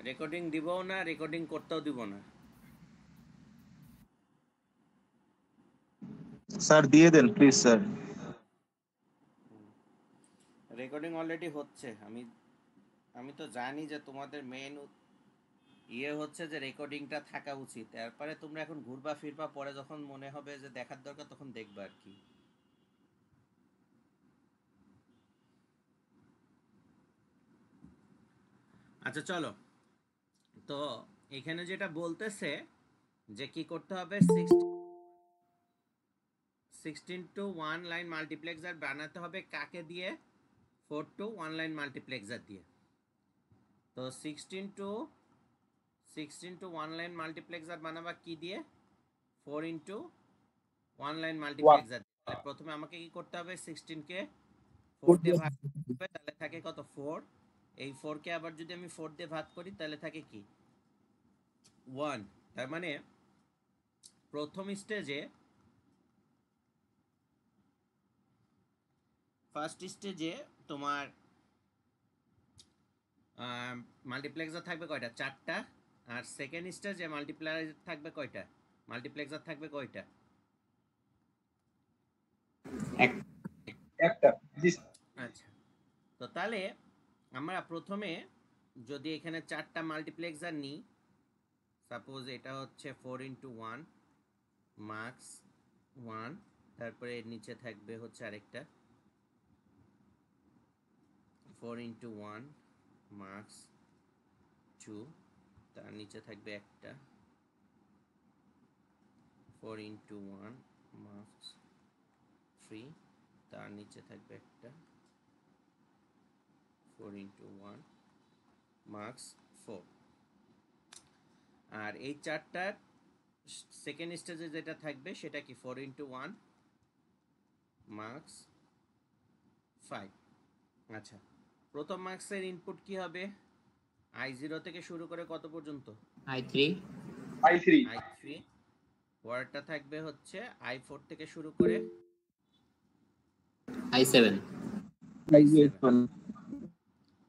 Recording দিবও না, recording করতেও দিব না। স্যার দিয়ে দেন প্লিজ স্যার। রেকর্ডিং অলরেডি হচ্ছে। আমি তো জানি যে তোমাদের মেন হচ্ছে যে রেকর্ডিংটা থাকা উচিত। তারপরে তোমরা এখন ঘুরবা ফিরবা, পরে যখন মনে হবে যে দেখার দরকার তখন দেখবা আর কি। আচ্ছা চলো, তো এখানে যেটা বলতেছে যে কি করতে হবে, 16 টু 1 লাইন মাল্টিপ্লেক্সার বানাতে হবে কাকে দিয়ে? 4 টু 1 লাইন মাল্টিপ্লেক্সার দিয়ে। তো 16 টু 1 লাইন মাল্টিপ্লেক্সার বানাবা কি দিয়ে? 4 ইন্টু 1 লাইন মাল্টিপ্লেক্সার। তাহলে প্রথমে আমাকে কি করতে হবে, 16 কে 4 দিয়ে ভাগ করতে হবে, তাহলে থাকে কত? 4। এই 4 কে আবার যদি আমি 4 দিয়ে ভাগ করি তাহলে থাকে কি? 1। তার মানে প্রথম স্টেজে, ফার্স্ট স্টেজে তোমার মাল্টিপ্লেক্সার থাকবে কয়টা? 4টা। আর সেকেন্ড স্টেজে মাল্টিপ্লেক্সার থাকবে কয়টা? মাল্টিপ্লেক্সার থাকবে কয়টা? একটা। আচ্ছা, তো তাহলে আমরা প্রথমে যদি এখানে 4টা মাল্টিপ্লেক্সার নিই, সাপোজ এটা হচ্ছে 4 ইন্টু 1 মার্কস 1, তারপরে এর নিচে থাকবে হচ্ছে আরেকটা 4 ইন্টু 1 মার্কস 2, তার নিচে থাকবে একটা 4 ইন্টু 1 মার্কস 3, তার নিচে থাকবে একটা 4 ইন্টু 1 মার্কস 4। আর এই চারটার সেকেন্ড স্টেজে যেটা থাকবে সেটা কি? 4 ইন্টু 1 মার্কস 5। আচ্ছা, প্রথম মার্কসের ইনপুট কি হবে? i0 থেকে শুরু করে কত পর্যন্ত? i3 i3। পরেরটা থাকবে হচ্ছে i4 থেকে শুরু করে i7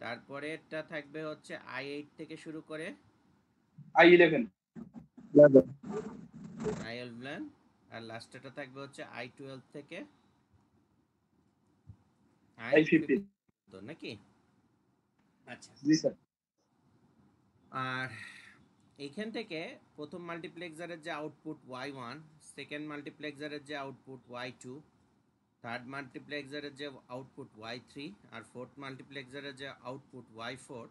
তারপরে এটা থাকবে হচ্ছে i8 থেকে শুরু করে i11 i11, আর লাস্টেটা থাকবে হচ্ছে i12 থেকে i15 তো নাকি? আচ্ছা, জি স্যার। আর এইখান থেকে প্রথম মাল্টিপ্লেক্সারের যে আউটপুট y1, সেকেন্ড মাল্টিপ্লেক্সারের যে আউটপুট y2, থার্ড মাল্টিপ্লেক্সারের যে আউটপুট y3, আর ফোর্থ মাল্টিপ্লেক্সারের যে আউটপুট y4,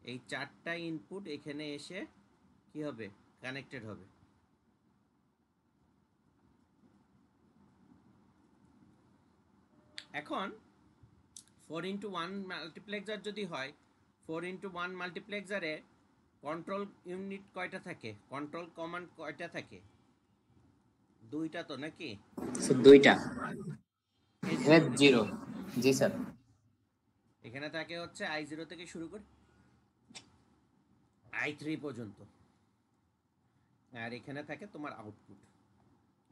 এই চারটা ইনপুট এখানে এসে কি হবে? কানেক্টেড হবে। এখন 4 ইন্টু 1 মাল্টিপ্লেক্সার যদি হয়, 4 ইন্টু 1 মাল্টিপ্লেক্সারে কন্ট্রোল ইউনিট কয়টা থাকে? কন্ট্রোল কমান্ড কয়টা থাকে? দুইটা তো নাকি? দুইটা। 0 জি স্যার। এখানে থাকে হচ্ছে i0 থেকে শুরু করে i3 পর্যন্ত, আর এখানে থাকে তোমার আউটপুট।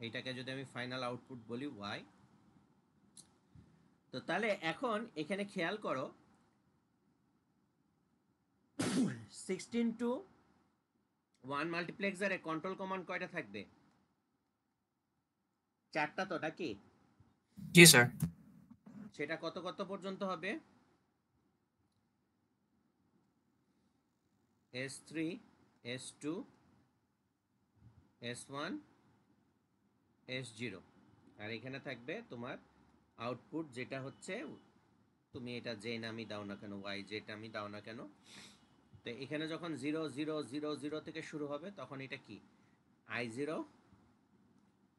এইটাকে যদি আমি ফাইনাল আউটপুট বলি y। তো তাহলে এখন এখানে খেয়াল করো, 16 টু 1 মাল্টিপ্লেক্সারে কন্ট্রোল কমান্ড কয়টা থাকবে? চারটা তো নাকি? জি স্যার। সেটা কত কত পর্যন্ত হবে? S3, S2, S1, S0। আর এখানে থাকবে তোমার আউটপুট, যেটা হচ্ছে তুমি এটা যে নামই দাও না কেন, y যেটা আমি দাও না কেন। তো এখানে যখন 0 0 0 0 থেকে শুরু হবে তখন এটা কি? i0।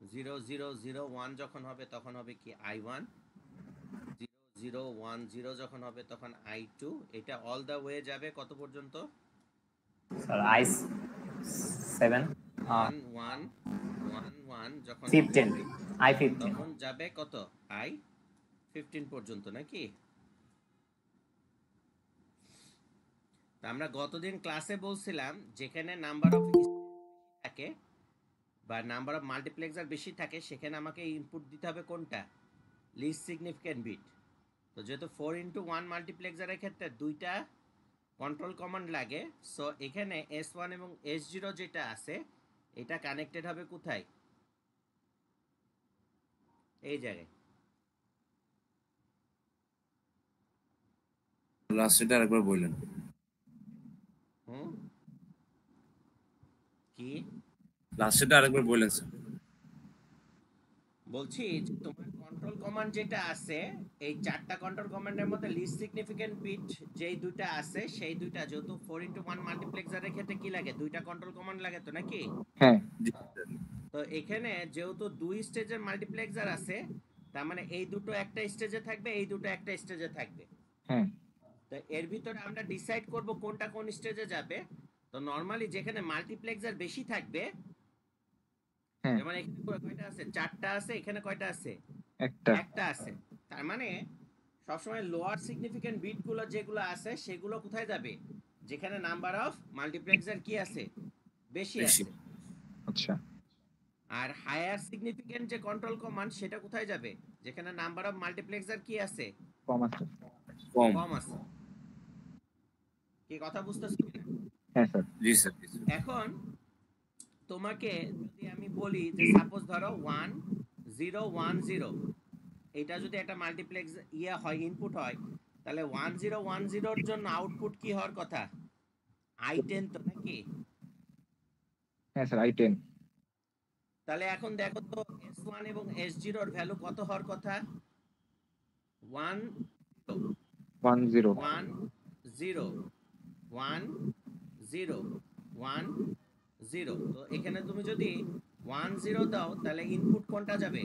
0 0 0 1 যখন হবে তখন হবে কি? i1। 0 0 1 0 যখন হবে তখন i2। এটা অল দ্য ওয়ে যাবে কত পর্যন্ত? স্যার i7 1 1 1 1 যখন 15 i15 তখন যাবে কত? i15 পর্যন্ত নাকি? আমরা গতদিন ক্লাসে বলছিলাম যেখানে নাম্বার অফ থাকে বা নাম্বার অফ মাল্টিপ্লেক্সার বেশি থাকে সেখানে আমাকে ইনপুট দিতে হবে কোনটা? List significant bit. তো যেহেতু 4 ইন্টু 1 মাল্টিপ্লেক্সারের ক্ষেত্রে দুইটা কন্ট্রোল কমান্ড লাগে। সো এখানে S1 এবং S0 যেটা আছে এটা কানেক্টেড হবে কোথায়? এই জায়গায়। লাস্টেটা আরেকবার বললেন। হুম, কি লাস্টেটা আরেকবার বললেন স্যার। বলছি যে তোমার কন্ট্রোল কমান্ড যেটা আছে, এই চারটা কন্ট্রোল কমান্ডের মধ্যে লিস্ট সিগনিফিকেন্ট বিট যেই দুইটা আছে সেই দুইটা, যেহেতু 4x1 মাল্টিপ্লেক্সারের ক্ষেত্রে কি লাগে, দুইটা কন্ট্রোল কমান্ড লাগে তো নাকি? হ্যাঁ জি স্যার। তো এখানে যেহেতু দুই স্টেজের মাল্টিপ্লেক্সার আছে, তার মানে এই দুটো একটা স্টেজে থাকবে, এই দুটো একটা স্টেজে থাকবে। হ্যাঁ তো এর ভিতরে আমরা ডিসাইড করব কোনটা কোন স্টেজে যাবে। তো নরমালি যেখানে মাল্টিপ্লেক্সার বেশি থাকবে, হ্যাঁ যেমন এখানে কয়টা আছে, চারটা আছে, এখানে কয়টা আছে, একটা একটা আছে। তার মানে সবসময় লোয়ার সিগনিফিকেন্ট বিটগুলো যেগুলো আছে সেগুলো কোথায় যাবে, যেখানে নাম্বার অফ মাল্টিপ্লেক্সার কি আছে, বেশি বেশি। আছে। আচ্ছা আর হায়ার সিগনিফিকেন্ট যে কন্ট্রোল কমান্ড সেটা কোথায় যাবে, যেখানে নাম্বার অফ মাল্টিপ্লেক্সার কি আছে, কম আছে কম। কম আছে। কি কথা বুঝতেছো কিনা? হ্যাঁ স্যার জি স্যার, জি স্যার। এখন তোমাকে যদি আমি বলি যে সাপোজ ধরো 1 0 1 0, এটা যদি একটা মাল্টিপ্লেক্স হয়, ইনপুট হয়, তাহলে 1 0 1 0 এর জন্য আউটপুট কি হওয়ার কথা, i10 তো নাকি? হ্যাঁ স্যার I10 তাহলে এখন দেখো তো S1 এবং S0 এর ভ্যালু কত হওয়ার কথা, 1 10 1 0 1 0 1 0। তো এখানে তুমি যদি 1 0 দাও তাহলে ইনপুট কোনটা যাবে,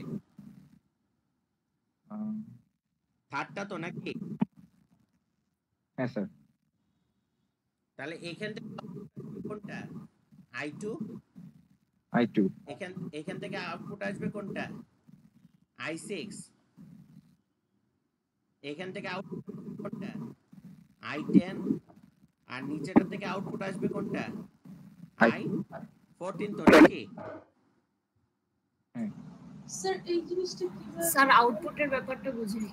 থার্ডটা তো নাকি? হ্যাঁ স্যার তাহলে এখান থেকে কোনটা, i2। I2 এখান থেকে আউটপুট আসবে কোনটা, i6। এখান থেকে আউটপুট কোনটা, i10। আর নিচেটা থেকে আউটপুট আসবে কোনটা, i14 তো নাকি? হ্যাঁ স্যার এই জিনিসটা কিভাবে স্যার আউটপুটের ব্যাপারটা বুঝিনি।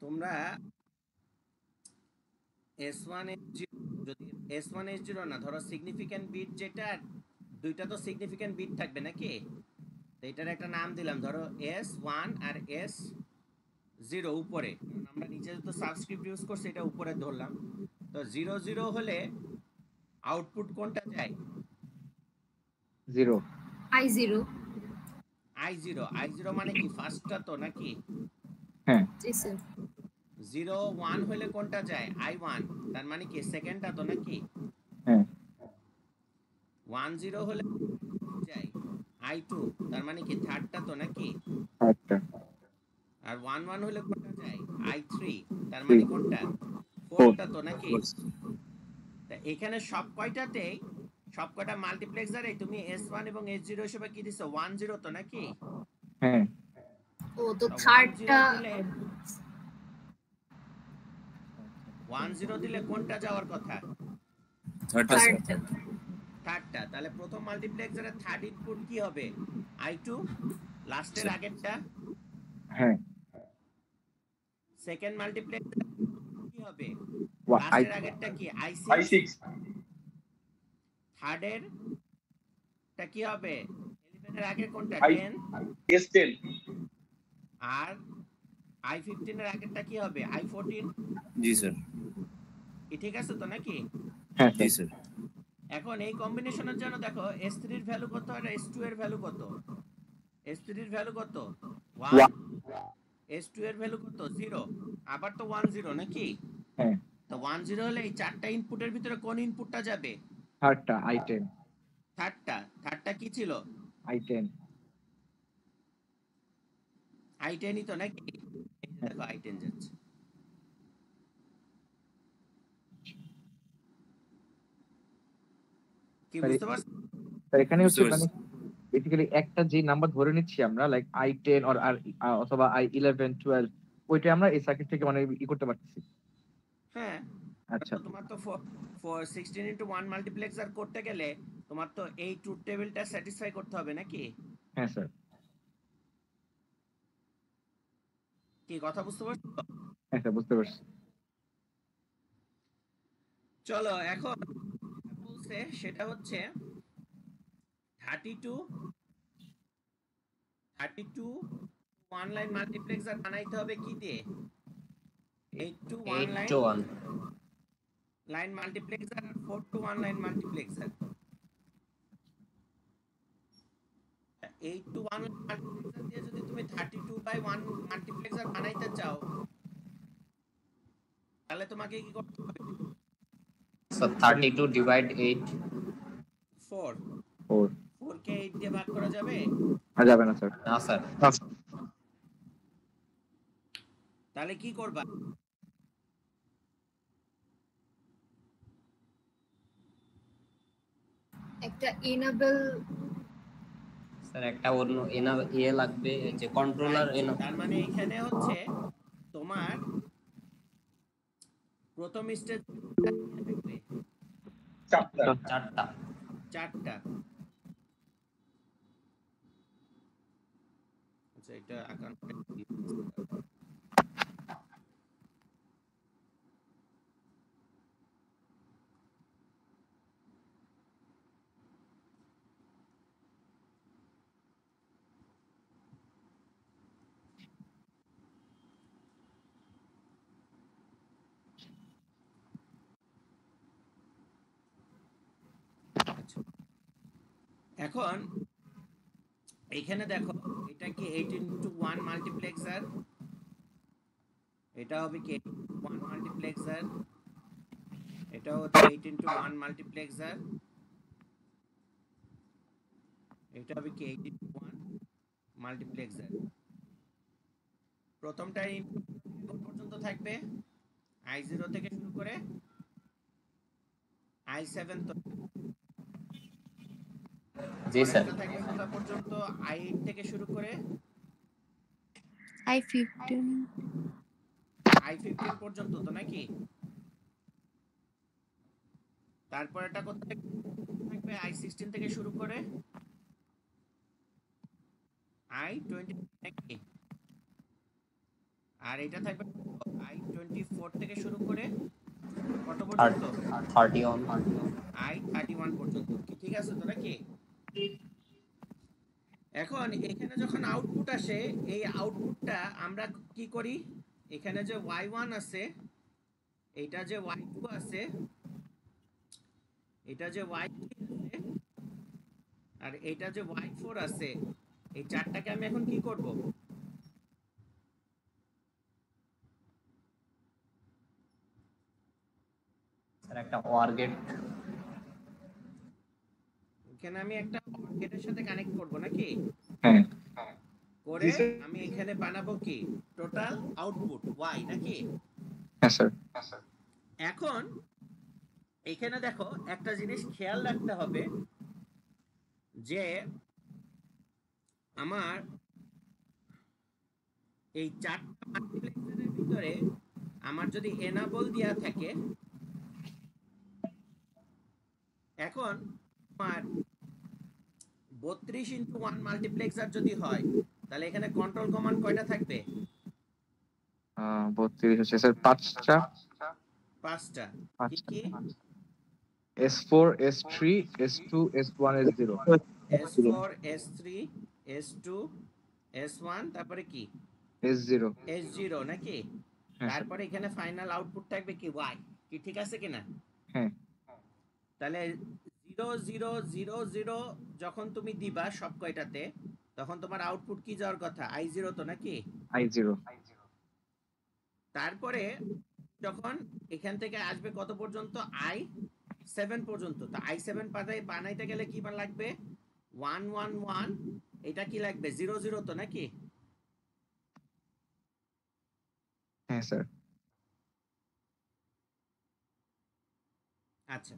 তোমরা S1 S0, যদি S1 S0 না ধরো সিগনিফিক্যান্ট বিট যেটা, দুইটা তো সিগনিফিক্যান্ট বিট থাকবে নাকি? তো এটার একটা নাম দিলাম, ধরো S1 আর S0 উপরে, কারণ আমরা নিচে তো সাবস্ক্রিপ্ট ইউজ করছি, এটা উপরে ধরলাম। তো 0 0 হলে আউটপুট কোনটা যায়, 0 i0 i0 মানে কি, ফার্স্টটা তো নাকি? হ্যাঁ জি স্যার 0 1 হলে কোনটা যায়, i1, তার মানে কি সেকেন্ডটা তো নাকি? হ্যাঁ 1 0 হলে যায় i2, তার মানে কি থার্ডটা তো নাকি? আচ্ছা আর 1 1 হলে কোনটা যায়, i3, তার মানে কোনটা, ফোরটা তো নাকি? তা এখানে সব কয়টাতেই, সব কয়টা মাল্টিপ্লেক্সারে তুমি S1 এবং S0 হিসেবে কি দিছো, 1 0 তো নাকি? হ্যাঁ ও তো তা 1 0 থার্ডটা দিলে 1 0 দিলে কোনটা যাওয়ার কথা, থার্ডটা স্যার। থার্ডটা। তাহলে প্রথম মাল্টিপ্লেক্সারের থার্ড ইনপুট কি হবে, i2, লাস্টের আগেরটা। হ্যাঁ সেকেন্ড মাল্টিপ্লেক্সার কি হবে, I লাস্টের আগেরটা কি, i6। i6 থার্ডের টা কি হবে, 11 এর আগের কোনটা, I- 10। S10 আর i15 এর আগেরটা কি হবে, i14। জি স্যার, কি ঠিক আছে তো নাকি? হ্যাঁ জি স্যার স্যার। এখন এই কম্বিনেশনের জন্য দেখো S3 এর ভ্যালু কত আর S2 এর ভ্যালু কত, S3 এর ভ্যালু কত, 1, S2 এর ভ্যালু কত, 0। আবার তো 1 0 নাকি? হ্যাঁ তো 1 0 হলে এই চারটা ইনপুটের ভিতরে কোন ইনপুটটা যাবে, থার্ডটা I10 থার্ডটা কি ছিল, I10 i10ই তো নাকি? এই যে দেখো i10 যাচ্ছে। কি বুঝতে পারছো? স্যার এখানে হচ্ছে বুঝতে মানে পারছি। বেসিক্যালি একটা যে নাম্বার ধরে নিচ্ছি আমরা লাইক I10 আর অথবা I11 12, ওইটা আমরা এই সার্কিট থেকে মানে করতে পারতেছি। হ্যাঁ, আচ্ছা তো তোমার তো 16x1 মাল্টিপ্লেক্সার করতে গেলে তোমার তো এই ট্রুথ টেবিলটা স্যাটিসফাই করতে হবে নাকি? হ্যাঁ স্যার কি কি কথা বুঝতে পারছো? হ্যাঁ স্যার বুঝতে পারছি। চলো এখন বলছে সেটা হচ্ছে 32 ওয়ান লাইন মাল্টিপ্লেক্সার বানাইতে হবে কি দিয়ে? 8 to 1 8 line to 1 line multiplexer আর 4 to 1 line multiplexer. 8 to 1 line multiplexer দিয়ে যদি তুমি 32/1 মাল্টিপ্লেক্সার বানাইতে চাও তাহলে তোমাকে কি করতে হবে? so 32 divide 8 4 4 কে 8 দিয়ে ভাগ করা যাবে? আর যাবে না স্যার। না স্যার তাহলে কি করবা? একটা enable স্যার একটা অন্য ইয়ে লাগবে এই যে কন্ট্রোলার তার মানে এখানে হচ্ছে তোমার প্রথম স্টেজ থাকবে চারটা। চারটা। আচ্ছা এটা আকার এখন এখানে দেখো এটা কি 8x1 মাল্টিপ্লেক্সার, এটা হবে কি 1 মাল্টিপ্লেক্সার, এটা হচ্ছে 8x1 মাল্টিপ্লেক্সার, এটা হবে কি 8x1 মাল্টিপ্লেক্সার। প্রথমটা ইনপুট পর্যন্ত থাকবে i0 থেকে শুরু করে i7 তো জি স্যার থাকবে কোথা পর্যন্ত i8 থেকে শুরু করে i15 পর্যন্ত তো নাকি? তারপর এটা কোথায় থাকবে i16 থেকে শুরু করে i20 নাকি? আর এটা থাকবে i24 থেকে শুরু করে কত পর্যন্ত? 31 i31 পর্যন্ত। কি ঠিক আছে তো নাকি? এখন এখানে যখন আউটপুট আসে এই আউটপুটটা আমরা কি করি? এখানে যে y1 আছে, এটা যে y2 আছে, এটা যে y3 আছে, আর এটা যে y4 আছে, এই চারটাকে আমি এখন কি করব? স্যার একটা OR গেট এখানে আমি একটা OR গেটের সাথে কানেক্ট করব নাকি? হ্যাঁ করে আমি এখানে বানাবো কি টোটাল আউটপুট y নাকি? হ্যাঁ স্যার। এখন এখানে দেখো একটা জিনিস খেয়াল রাখতে হবে যে আমার এই চারটা মাল্টিপ্লেক্সারের ভিতরে আমার যদি এনাবল দেয়া থাকে, এখন আমার 32x1 মাল্টিপ্লেক্সার যদি হয় তাহলে এখানে কন্ট্রোল কমান্ড কয়টা থাকবে? 32 হচ্ছে স্যার 5টা। 5টা। কি কি? S4 S3 S2 S1 S0 S4 S3 S2 S1 তারপরে কি S0 S0 নাকি? তারপরে এখানে ফাইনাল আউটপুট থাকবে কি y। কি ঠিক আছে কিনা? হ্যাঁ তাহলে 0 0 0 0 যখন তুমি দিবা সব কয়টাতে তখন তোমার আউটপুট কি যাওয়ার কথা? i0 তো নাকি? I0 তারপরে যখন এখান থেকে আসবে কত পর্যন্ত? i7 পর্যন্ত। তো i7 বানাইতে গেলে কি লাগবে? 1 1 1, এটা কি লাগবে? 0 0 তো নাকি? হ্যাঁ স্যার। আচ্ছা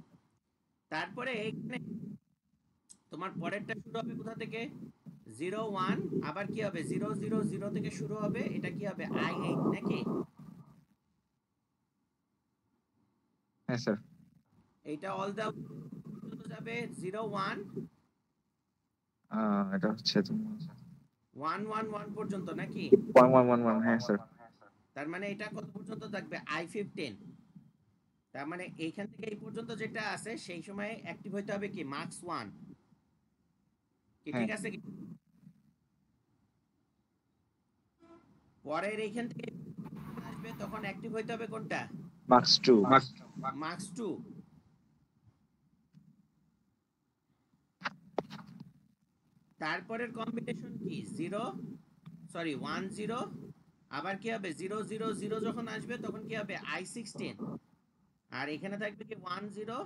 তারপরে এখানে তোমার পরেরটা শুরু হবে কোথা থেকে? 0 1, আবার কি হবে? 0 0 0 থেকে শুরু হবে, এটা কি হবে? i8 নাকি? হ্যাঁ স্যার। এটা অল দা যাবে 0 1 এটা হচ্ছে 1 1 1 পর্যন্ত নাকি? 1111 হ্যাঁ স্যার। তার মানে এটা কত পর্যন্ত থাকবে I15। তার মানে এইখান থেকে এই পর্যন্ত যেটা আছে সেই সময় অ্যাক্টিভ হইতে হবে কি মার্কস 1 কি ঠিক আছে কি? পরের এইখান থেকে আসবে তখন অ্যাক্টিভ হইতে হবে কোনটা মার্কস 2 মার্কস 2। তারপরের কম্বিনেশন কি 1 0 আবার কি হবে 0 0 0 যখন আসবে তখন কি হবে I16 আর এখানে থাকবে কি 1 0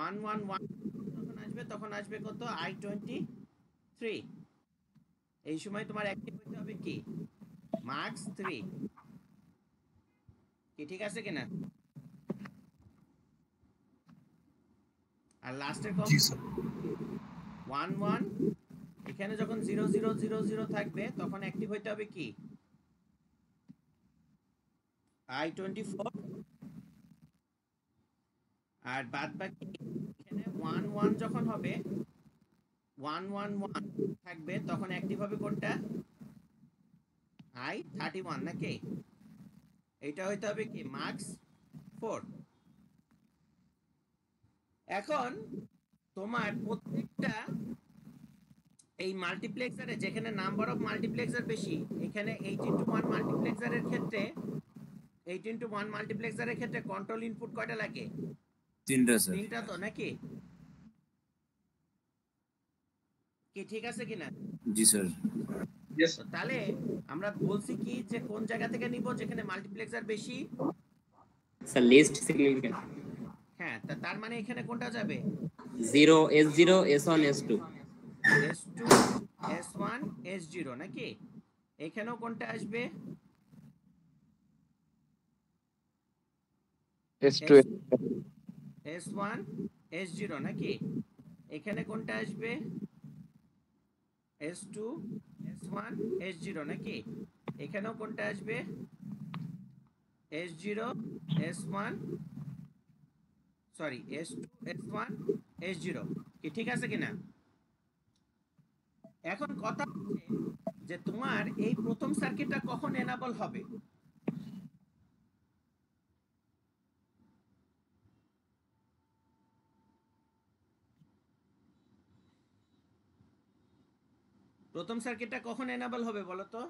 1 1 1 যখন আসবে তখন আসবে কত I23। এই সময় তোমার অ্যাক্টিভ হতে হবে কি মার্কস 3 কি ঠিক আছে কিনা? আর লাস্টের জি স্যার 1 1 এখানে যখন 0 0 0 0 থাকবে তখন অ্যাক্টিভ হতে হবে কি I24 আর বাদ বাকি এখানে 1 1 যখন হবে 1 1 1 থাকবে তখন অ্যাক্টিভ হবে কোনটা I31 নাকি? এটা হইতে হবে কি মার্কস 4। এখন তোমার প্রত্যেকটা এই মাল্টিপ্লেক্সারে যেখানে নাম্বার অফ মাল্টিপ্লেক্সার বেশি এখানে 8x1 মাল্টিপ্লেক্সারের ক্ষেত্রে 8x1 মাল্টিপ্লেক্সারের ক্ষেত্রে কন্ট্রোল ইনপুট কয়টা লাগে 3টা স্যার। 3টা তো নাকি কি ঠিক আছে কিনা? জি স্যার। ইয়েস তো তাহলে আমরা বলছি কি যে কোন জায়গা থেকে নিব যেখানে মাল্টিপ্লেক্সার বেশি? স্যার লিস্ট সিগনিফিকেন্ট হ্যাঁ তার মানে এখানে কোনটা যাবে 0 S0 S1 S2 S2 S1 S0 নাকি? এখানেও কোনটা আসবে S2 S1 S0 নাকি? এখানে কোনটা আসবে S2 S1 S0 নাকি? এখানেও কোনটা আসবে S0 S1 sorry S2 S1 S0 কি ঠিক আছে কিনা? এখন কথা হচ্ছে যে তোমার এই প্রথম সার্কিটটা কখন এনাবল হবে? প্রথম সার্কিটটা কখন এনাবল হবে বলো তো?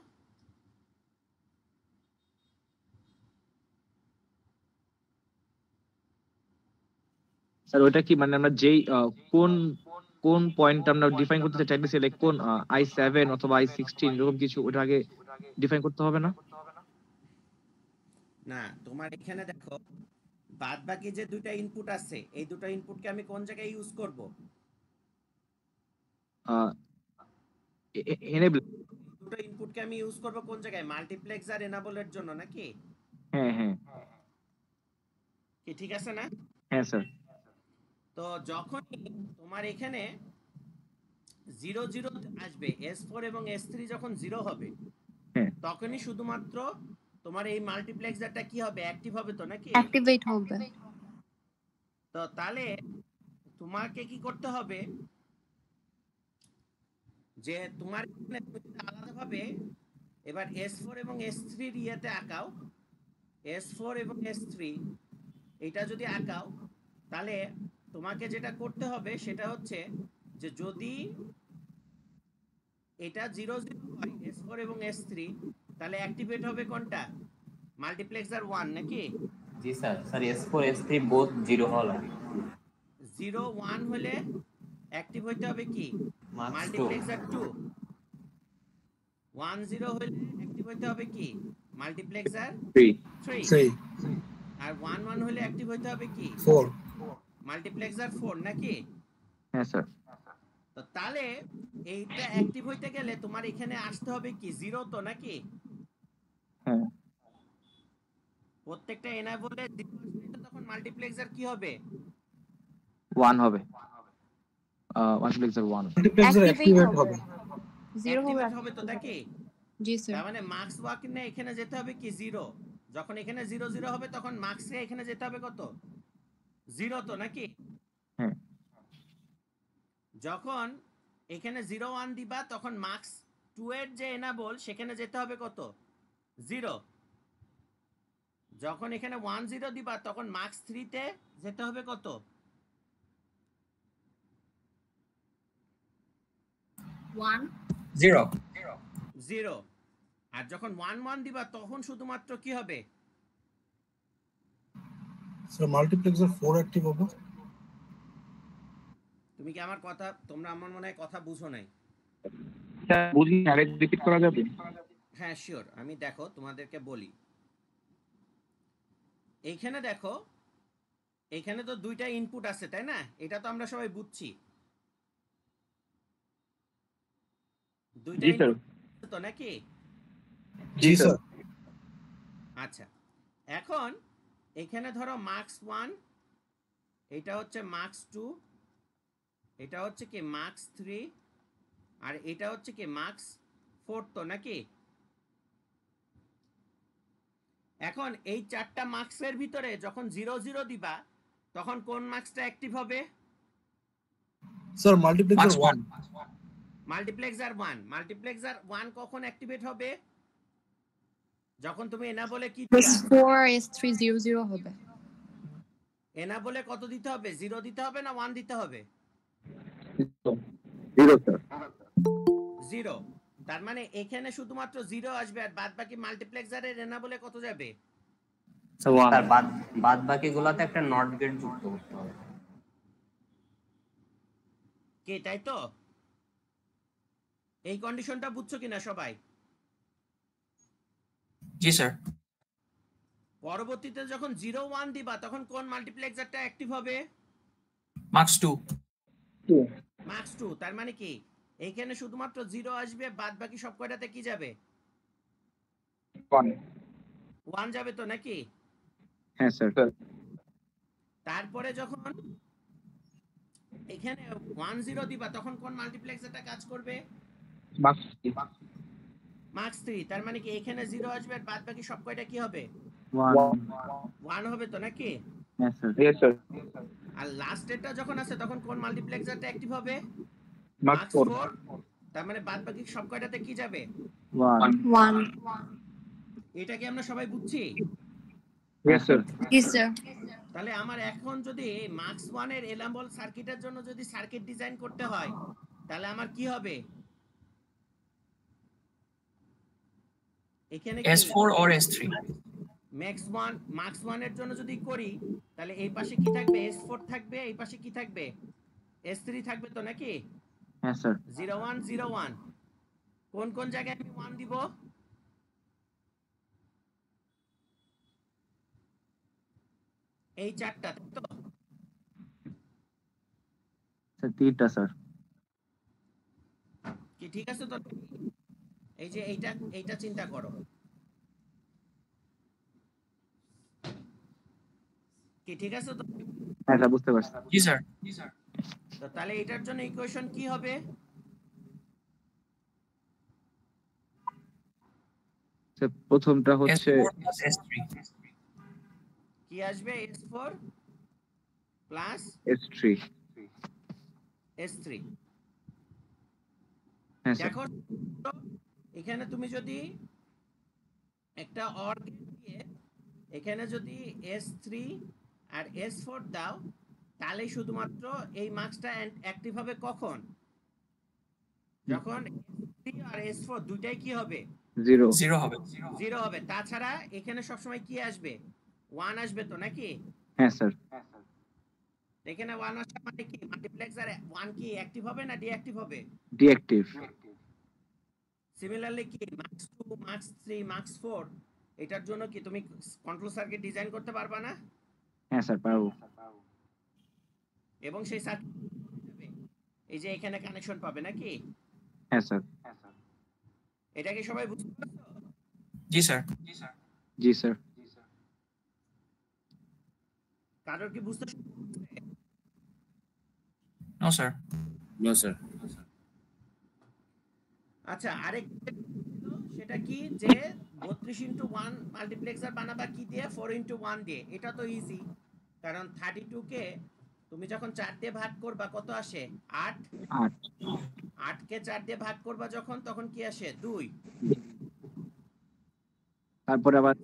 স্যার ওটা কি মানে আমরা যেই কোন কোন পয়েন্ট আমরা ডিফাইন করতে চাইতেছি লাইক কোন I7 অথবা I16 এরকম কিছু ওটা আগে ডিফাইন করতে হবে না? না তোমার এখানে দেখো বাদ বাকি যে দুইটা ইনপুট আছে এই দুটো ইনপুটকে আমি কোন জায়গায় ইউজ করব? এনেবল। দুটো ইনপুটকে আমি ইউজ করব কোন জায়গায় মাল্টিপ্লেক্সার এনাবলের জন্য নাকি? হ্যাঁ হ্যাঁ কি ঠিক আছে না? হ্যাঁ স্যার। তো যখনই তোমার এখানে 0 0 আসবে S4 এবং S3 যখন 0 হবে হ্যাঁ তখনই শুধুমাত্র তোমার এই মাল্টিপ্লেক্সারটা কি হবে অ্যাক্টিভ হবে তো নাকি? অ্যাক্টিভেট হবে। তো তাহলে তোমাকে কি করতে হবে যে তোমার এখানে তুমি যদি আলাদাভাবে এবার S4 এবং S3 এর ইয়েতে আঁকাও S4 এবং S3 এটা যদি আঁকাও তাহলে তোমাকে যেটা করতে হবে সেটা হচ্ছে যে যদি এটা 0 0 হয় S4 এবং S3 তাহলে অ্যাক্টিভেট হবে কোনটা মাল্টিপ্লেক্সার 1 নাকি? জি sir sir S4 S3 both 0 হওয়া লাগে 0 1 হলে অ্যাক্টিভ হইতে হবে কি মার্কস 2 মাল্টিপ্লেক্সার 2 1 0 হলে অ্যাক্টিভ হইতে হবে কি মাল্টিপ্লেক্সার 3 3 আর 1 1 হলে অ্যাক্টিভ হইতে হবে কি 4 মাল্টিপ্লেক্সার 4 নাকি? হ্যাঁ স্যার। তো তাহলে এইটা অ্যাক্টিভ হইতে গেলে তোমার এখানে আসতে হবে কি 0 তো নাকি? হ্যাঁ প্রত্যেকটা এনাবলে 0 আসলে তখন মাল্টিপ্লেক্সার কি হবে 1 হবে মাল্টিপ্লেক্সার 1 মাল্টিপ্লেক্সার অ্যাক্টিভেট হবে 0 হবে অ্যাক্টিভেট হবে তো নাকি? জি স্যার। তার মানে মার্কস ওয়াকিনে এখানে যেতে হবে কি 0 যখন এখানে 0 0 হবে তখন মার্কসে এখানে যেতে হবে কত 0 তো নাকি? হ্যাঁ যখন এখানে 0 1 দিবা তখন মার্কস 2 এর যে এনাবল সেখানে যেতে হবে কত 0। যখন এখানে 1 0 দিবা তখন মার্কস 3 তে যেতে হবে কত? 1 0 0। আর যখন 1 1 দিবা তখন শুধুমাত্র কি হবে? স্যার মাল্টিপ্লেক্সার 4 অ্যাক্টিভ হবে। তুমি কি আমার কথা, তোমরা আমার মনে হয় কথা বুঝো নাই। স্যার বুঝি আরেক রিপিট করা যাবে? হ্যাঁ শিওর, আমি দেখো তোমাদেরকে বলি। এইখানে দেখো, এইখানে তো দুইটা ইনপুট আছে তাই না? এটা তো আমরা সবাই বুঝছি। দুইটা জি স্যার। ইনপুট তো নাকি? জি স্যার। আচ্ছা, এখন এখানে ধরো মার্কস 1, এটা হচ্ছে মার্কস 2, এটা হচ্ছে কি মার্কস 3, আর এটা হচ্ছে কি মার্কস 4 তো নাকি? এখন এই চারটা মার্কসের ভিতরে যখন 0 0 দিবা তখন কোন মার্কসটা অ্যাক্টিভ হবে? Sir multiplexer 1। মাল্টিপ্লেক্সার 1। মাল্টিপ্লেক্সার 1 কখন অ্যাক্টিভেট হবে? যখন তুমি এনাবলে কি দিবা? S4 S3 0 0 হবে। এনাবলে কত দিতে হবে? 0 দিতে হবে না 1 দিতে হবে? 0 স্যার। 0। তার মানে এখানে শুধুমাত্র 0 আসবে আর বাদ বাকি মাল্টিপ্লেক্সারের এনাবলে কত যাবে? স্যার বাদ বাকি গুলাতে একটা নট গেট যুক্ত করতে হবে। কে তাই তো? এই কন্ডিশনটা বুঝছো কিনা সবাই? জি স্যার। পরবর্তীতে যখন 0 1 দিবা তখন কোন মাল্টিপ্লেক্সারটা অ্যাক্টিভ হবে? মার্কস 2। মার্কস 2। তার মানে কি এইখানে শুধুমাত্র 0 আসবে, বাদ বাকি সব কয়টাতে কি যাবে? 1 যাবে তো নাকি? হ্যাঁ স্যার। তারপরে যখন এখানে 1 0 দিবা তখন কোন মাল্টিপ্লেক্সারটা কাজ করবে? মার্কস 3। তার মানে কি এখানে 0 আসবে আর বাদ বাকি সব কয়টা কি হবে? 1 হবে তো নাকি? হ্যাঁ স্যার। Yes sir. আর লাস্টেরটা যখন আছে তখন কোন মাল্টিপ্লেক্সারটা অ্যাক্টিভ হবে? মার্কস 4। তার মানে বাদ বাকি সব কয়টাতে কি যাবে? 1 এটা কি আমরা সবাই বুঝছি? Yes sir. জি স্যার। তাহলে আমার এখন যদি মার্কস 1 এর এলাম্বল সার্কিটের জন্য যদি সার্কিট ডিজাইন করতে হয় তাহলে আমার কি হবে? এখানে S4 or S3? মার্কস 1 এর জন্য যদি করি তাহলে এই পাশে কি থাকবে? S4 থাকবে, এই পাশে কি থাকবে? S3 থাকবে তো নাকি? হ্যাঁ স্যার। 0 1 0 1। কোন কোন জায়গায় আমি 1 দিব? এই চারটা তো। স্যার 3টা স্যার। কি ঠিক আছে তো? এই যে এইটা চিন্তা করো। কি ঠিক আছে তো? হ্যাঁ স্যার বুঝতে পারছি। জি স্যার। তো তাহলে এটার জন্য ইকুয়েশন কি হবে? স্যার প্রথমটা হচ্ছে S4 plus S3. কি আসবে? S4 plus S3। S3। হ্যাঁ স্যার। দেখো এখানে তুমি যদি একটা অর গেট দিয়ে এখানে যদি S3 আর S4 দাও তাহলে শুধুমাত্র এই মার্কসটা অ্যাক্টিভ হবে কখন? যখন S3 আর S4 দুইটাই কি হবে? 0 হবে। 0 হবে। তাছাড়া এখানে সবসময় কি আসবে? 1 আসবে তো নাকি? হ্যাঁ স্যার। এখানে 1 আসা মানে কি মাল্টিপ্লেক্সার 1 কি অ্যাক্টিভ হবে না ডিঅ্যাক্টিভ হবে? ডিঅ্যাক্টিভ। সিমিলারলি কি মার্কস 2 মার্কস 3 মার্কস 4 এটার জন্য কি তুমি কন্ট্রোল সার্কিট ডিজাইন করতে পারবা না? হ্যাঁ স্যার পারবো। এবং সেই সার্কিট এই যে এখানে কানেকশন পাবে নাকি? হ্যাঁ স্যার। এটা কি সবাই বুঝতে পারছো? জি স্যার। জি স্যার। কারোর কি বুঝতে সমস্যা হচ্ছে? No sir. No sir. আচ্ছা আরেকটা সেটা কি যে 32x1 মাল্টিপ্লেক্সার বানাবা কি দিয়ে? 4x1 দিয়ে। এটা তো ইজি, কারণ 32 কে তুমি যখন 4 দিয়ে ভাগ করবা কত আসে? 8। 8 কে 4 দিয়ে ভাগ করবা যখন তখন কি আসে? 2। তারপরে আবার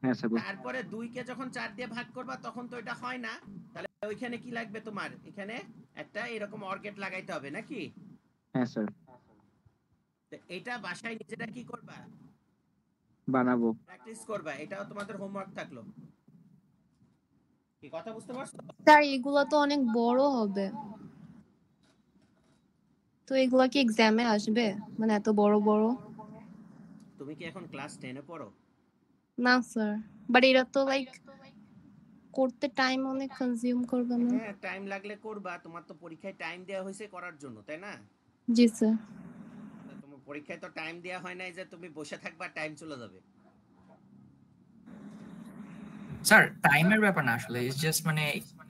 হ্যাঁ স্যার তারপরে 2 কে যখন 4 দিয়ে ভাগ করবা তখন তো এটা হয় না, তাহলে ওইখানে কি লাগবে তোমার? এখানে একটা এরকম অর্গেট লাগাইতে হবে নাকি? হ্যাঁ স্যার তো এটা বাসায় নিজেরা কি করবা? বানাবো। প্র্যাকটিস করবা, এটাও তোমাদের হোমওয়ার্ক থাকলো। কি কথা বুঝতে পারছো? স্যার এগুলো তো অনেক বড় হবে, তো এগুলো কি এক্সামে আসবে, মানে এত বড় বড়? তুমি কি এখন ক্লাস 10 এ পড়ো? না স্যার, বাট এটা তো লাইক করতে টাইম অনেক কনজিউম করবে না? হ্যাঁ, টাইম লাগলে করবা, তোমার তো পরীক্ষায় টাইম দেওয়া হয়েছে করার জন্য, তাই না? জি স্যার। তোমার পরীক্ষায় তো টাইম দেওয়া হয় নাই যে তুমি বসে থাকবা টাইম চলে যাবে। স্যার টাইমের ব্যাপার না আসলে, ইটস জাস্ট মানে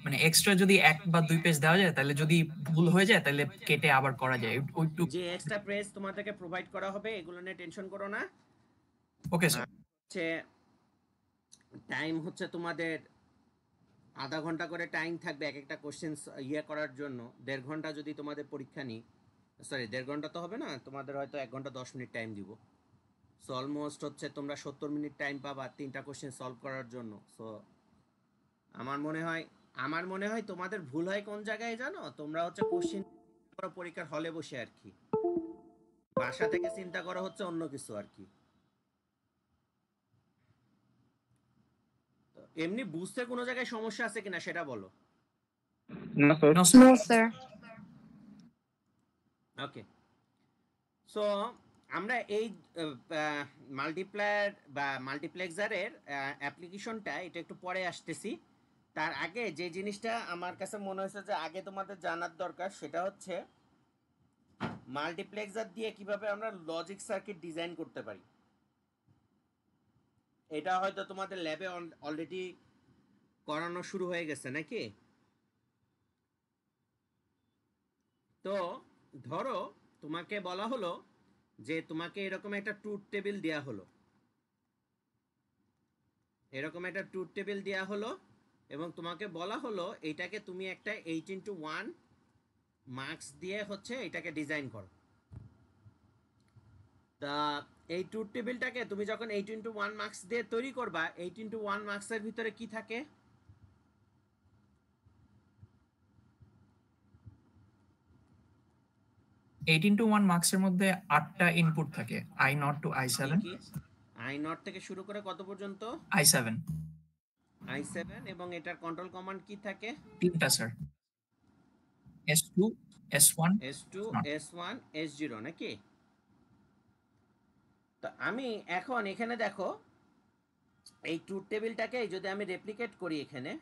মানে এক্সট্রা যদি 1 বা 2 পেজ দেওয়া যায় তাহলে যদি ভুল হয়ে যায় তাহলে কেটে আবার করা যায় ওইটুকু। যে এক্সট্রা পেজ তোমাদেরকে প্রোভাইড করা হবে এগুলো নিয়ে টেনশন করো না। Okay sir. হচ্ছে টাইম হচ্ছে তোমাদের আধা ঘন্টা করে টাইম থাকবে এক একটা কোশ্চেন ইয়ে করার জন্য। 1.5 ঘন্টা যদি তোমাদের পরীক্ষা নিই, সরি 1.5 ঘন্টা তো হবে না, তোমাদের হয়তো 1 ঘন্টা 10 মিনিট টাইম দিব। সো অলমোস্ট হচ্ছে তোমরা 70 মিনিট টাইম পাবা 3টা কোশ্চেন সলভ করার জন্য। সো আমার মনে হয় তোমাদের ভুল হয় কোন জায়গায় জানো? তোমরা হচ্ছে কোশ্চেন পরীক্ষার হলে বসে আর কি, বাসা থেকে চিন্তা করা হচ্ছে অন্য কিছু আর কি। তো এমনি বুঝতে কোনো জায়গায় সমস্যা আছে কিনা সেটা বলো। No no sir. Okay, so আমরা এই মাল্টিপ্লায়ার বা মাল্টিপ্লেক্সারের অ্যাপ্লিকেশনটা এটা একটু পরে আসতেছি। তার আগে যে জিনিসটা আমার কাছে মনে হয়েছে যে আগে তোমাদের জানার দরকার সেটা হচ্ছে মাল্টিপ্লেক্সার দিয়ে কিভাবে আমরা লজিক সার্কিট ডিজাইন করতে পারি। এটা হয়তো তোমাদের ল্যাবে অলরেডি করানো শুরু হয়ে গেছে নাকি? তো ধরো তোমাকে বলা হলো যে তোমাকে এরকম একটা ট্রুথ টেবিল দেয়া হলো, এবং তোমাকে বলা হলো এইটাকে তুমি একটা 8x1 মার্কস দিয়ে হচ্ছে এটাকে ডিজাইন করো। তা এই ট্রুথ টেবিলটাকে তুমি যখন 8x1 মার্কস দিয়ে তৈরি করবা, 8x1 মার্কসের ভিতরে কি থাকে? 18 to 1 মার্কসের মধ্যে 8টা ইনপুট থাকে, I0 to I7। I0 থেকে শুরু করে কত পর্যন্ত? I7 এবং এটার কন্ট্রোল কমান্ড কি থাকে? 3টা sir, S2 S1 S2 S1 S0 নাকি? তো আমি এখন এখানে দেখো এই ট্রুথ টেবিলটাকে যদি আমি রেপ্লিকেট করি এখানে,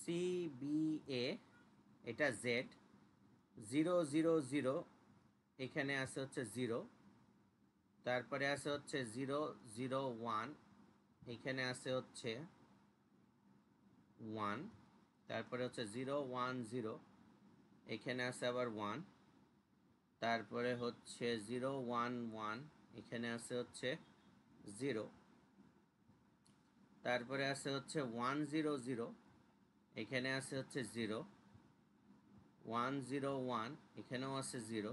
CBA এটা Z 0 0 0, এখানে আছে হচ্ছে 0, তারপরে আছে হচ্ছে 0 0 1, এখানে আছে হচ্ছে 1, তারপরে হচ্ছে 0 1 0, এখানে আছে আবার 1, তারপরে হচ্ছে 0 1 1, এখানে আছে হচ্ছে 0, তারপরে আছে হচ্ছে 1 0 0, এখানে আছে হচ্ছে 0, 1 0 1, এখানেও আছে 0,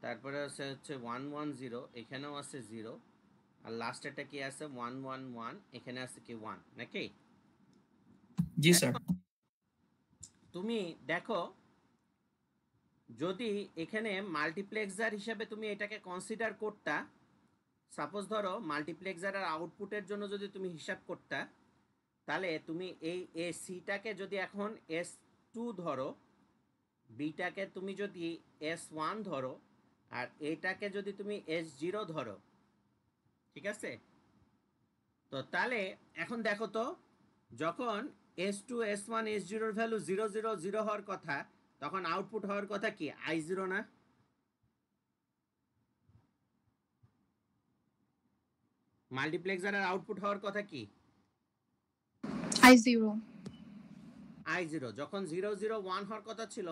তারপরে আছে হচ্ছে 1 1 0, এখানেও আছে 0, আর লাস্টেরটা কি আছে 1 1 1, এখানে আছে কি 1 নাকি? জি স্যার। তুমি দেখো যদি এখানে মাল্টিপ্লেক্সার হিসেবে তুমি এটাকে কনসিডার করতা, সাপোজ ধরো মাল্টিপ্লেক্সারের আউটপুটের জন্য যদি তুমি হিসাব করতা, তাহলে তুমি এই সিটাকে যদি এখন S2 ধরো, বিটাকে তুমি যদি S1 ধরো, আর এটাকে যদি তুমি S0 ধরো, ঠিক আছে? তো তাহলে এখন দেখো তো যখন S2 S1 S0 এর ভ্যালু 0 0 0 হওয়ার কথা, তখন আউটপুট হওয়ার কথা কি I0 না? মাল্টিপ্লেক্সারের আউটপুট হওয়ার কথা কি I0। I0। যখন 0 0 1 হওয়ার কথা ছিল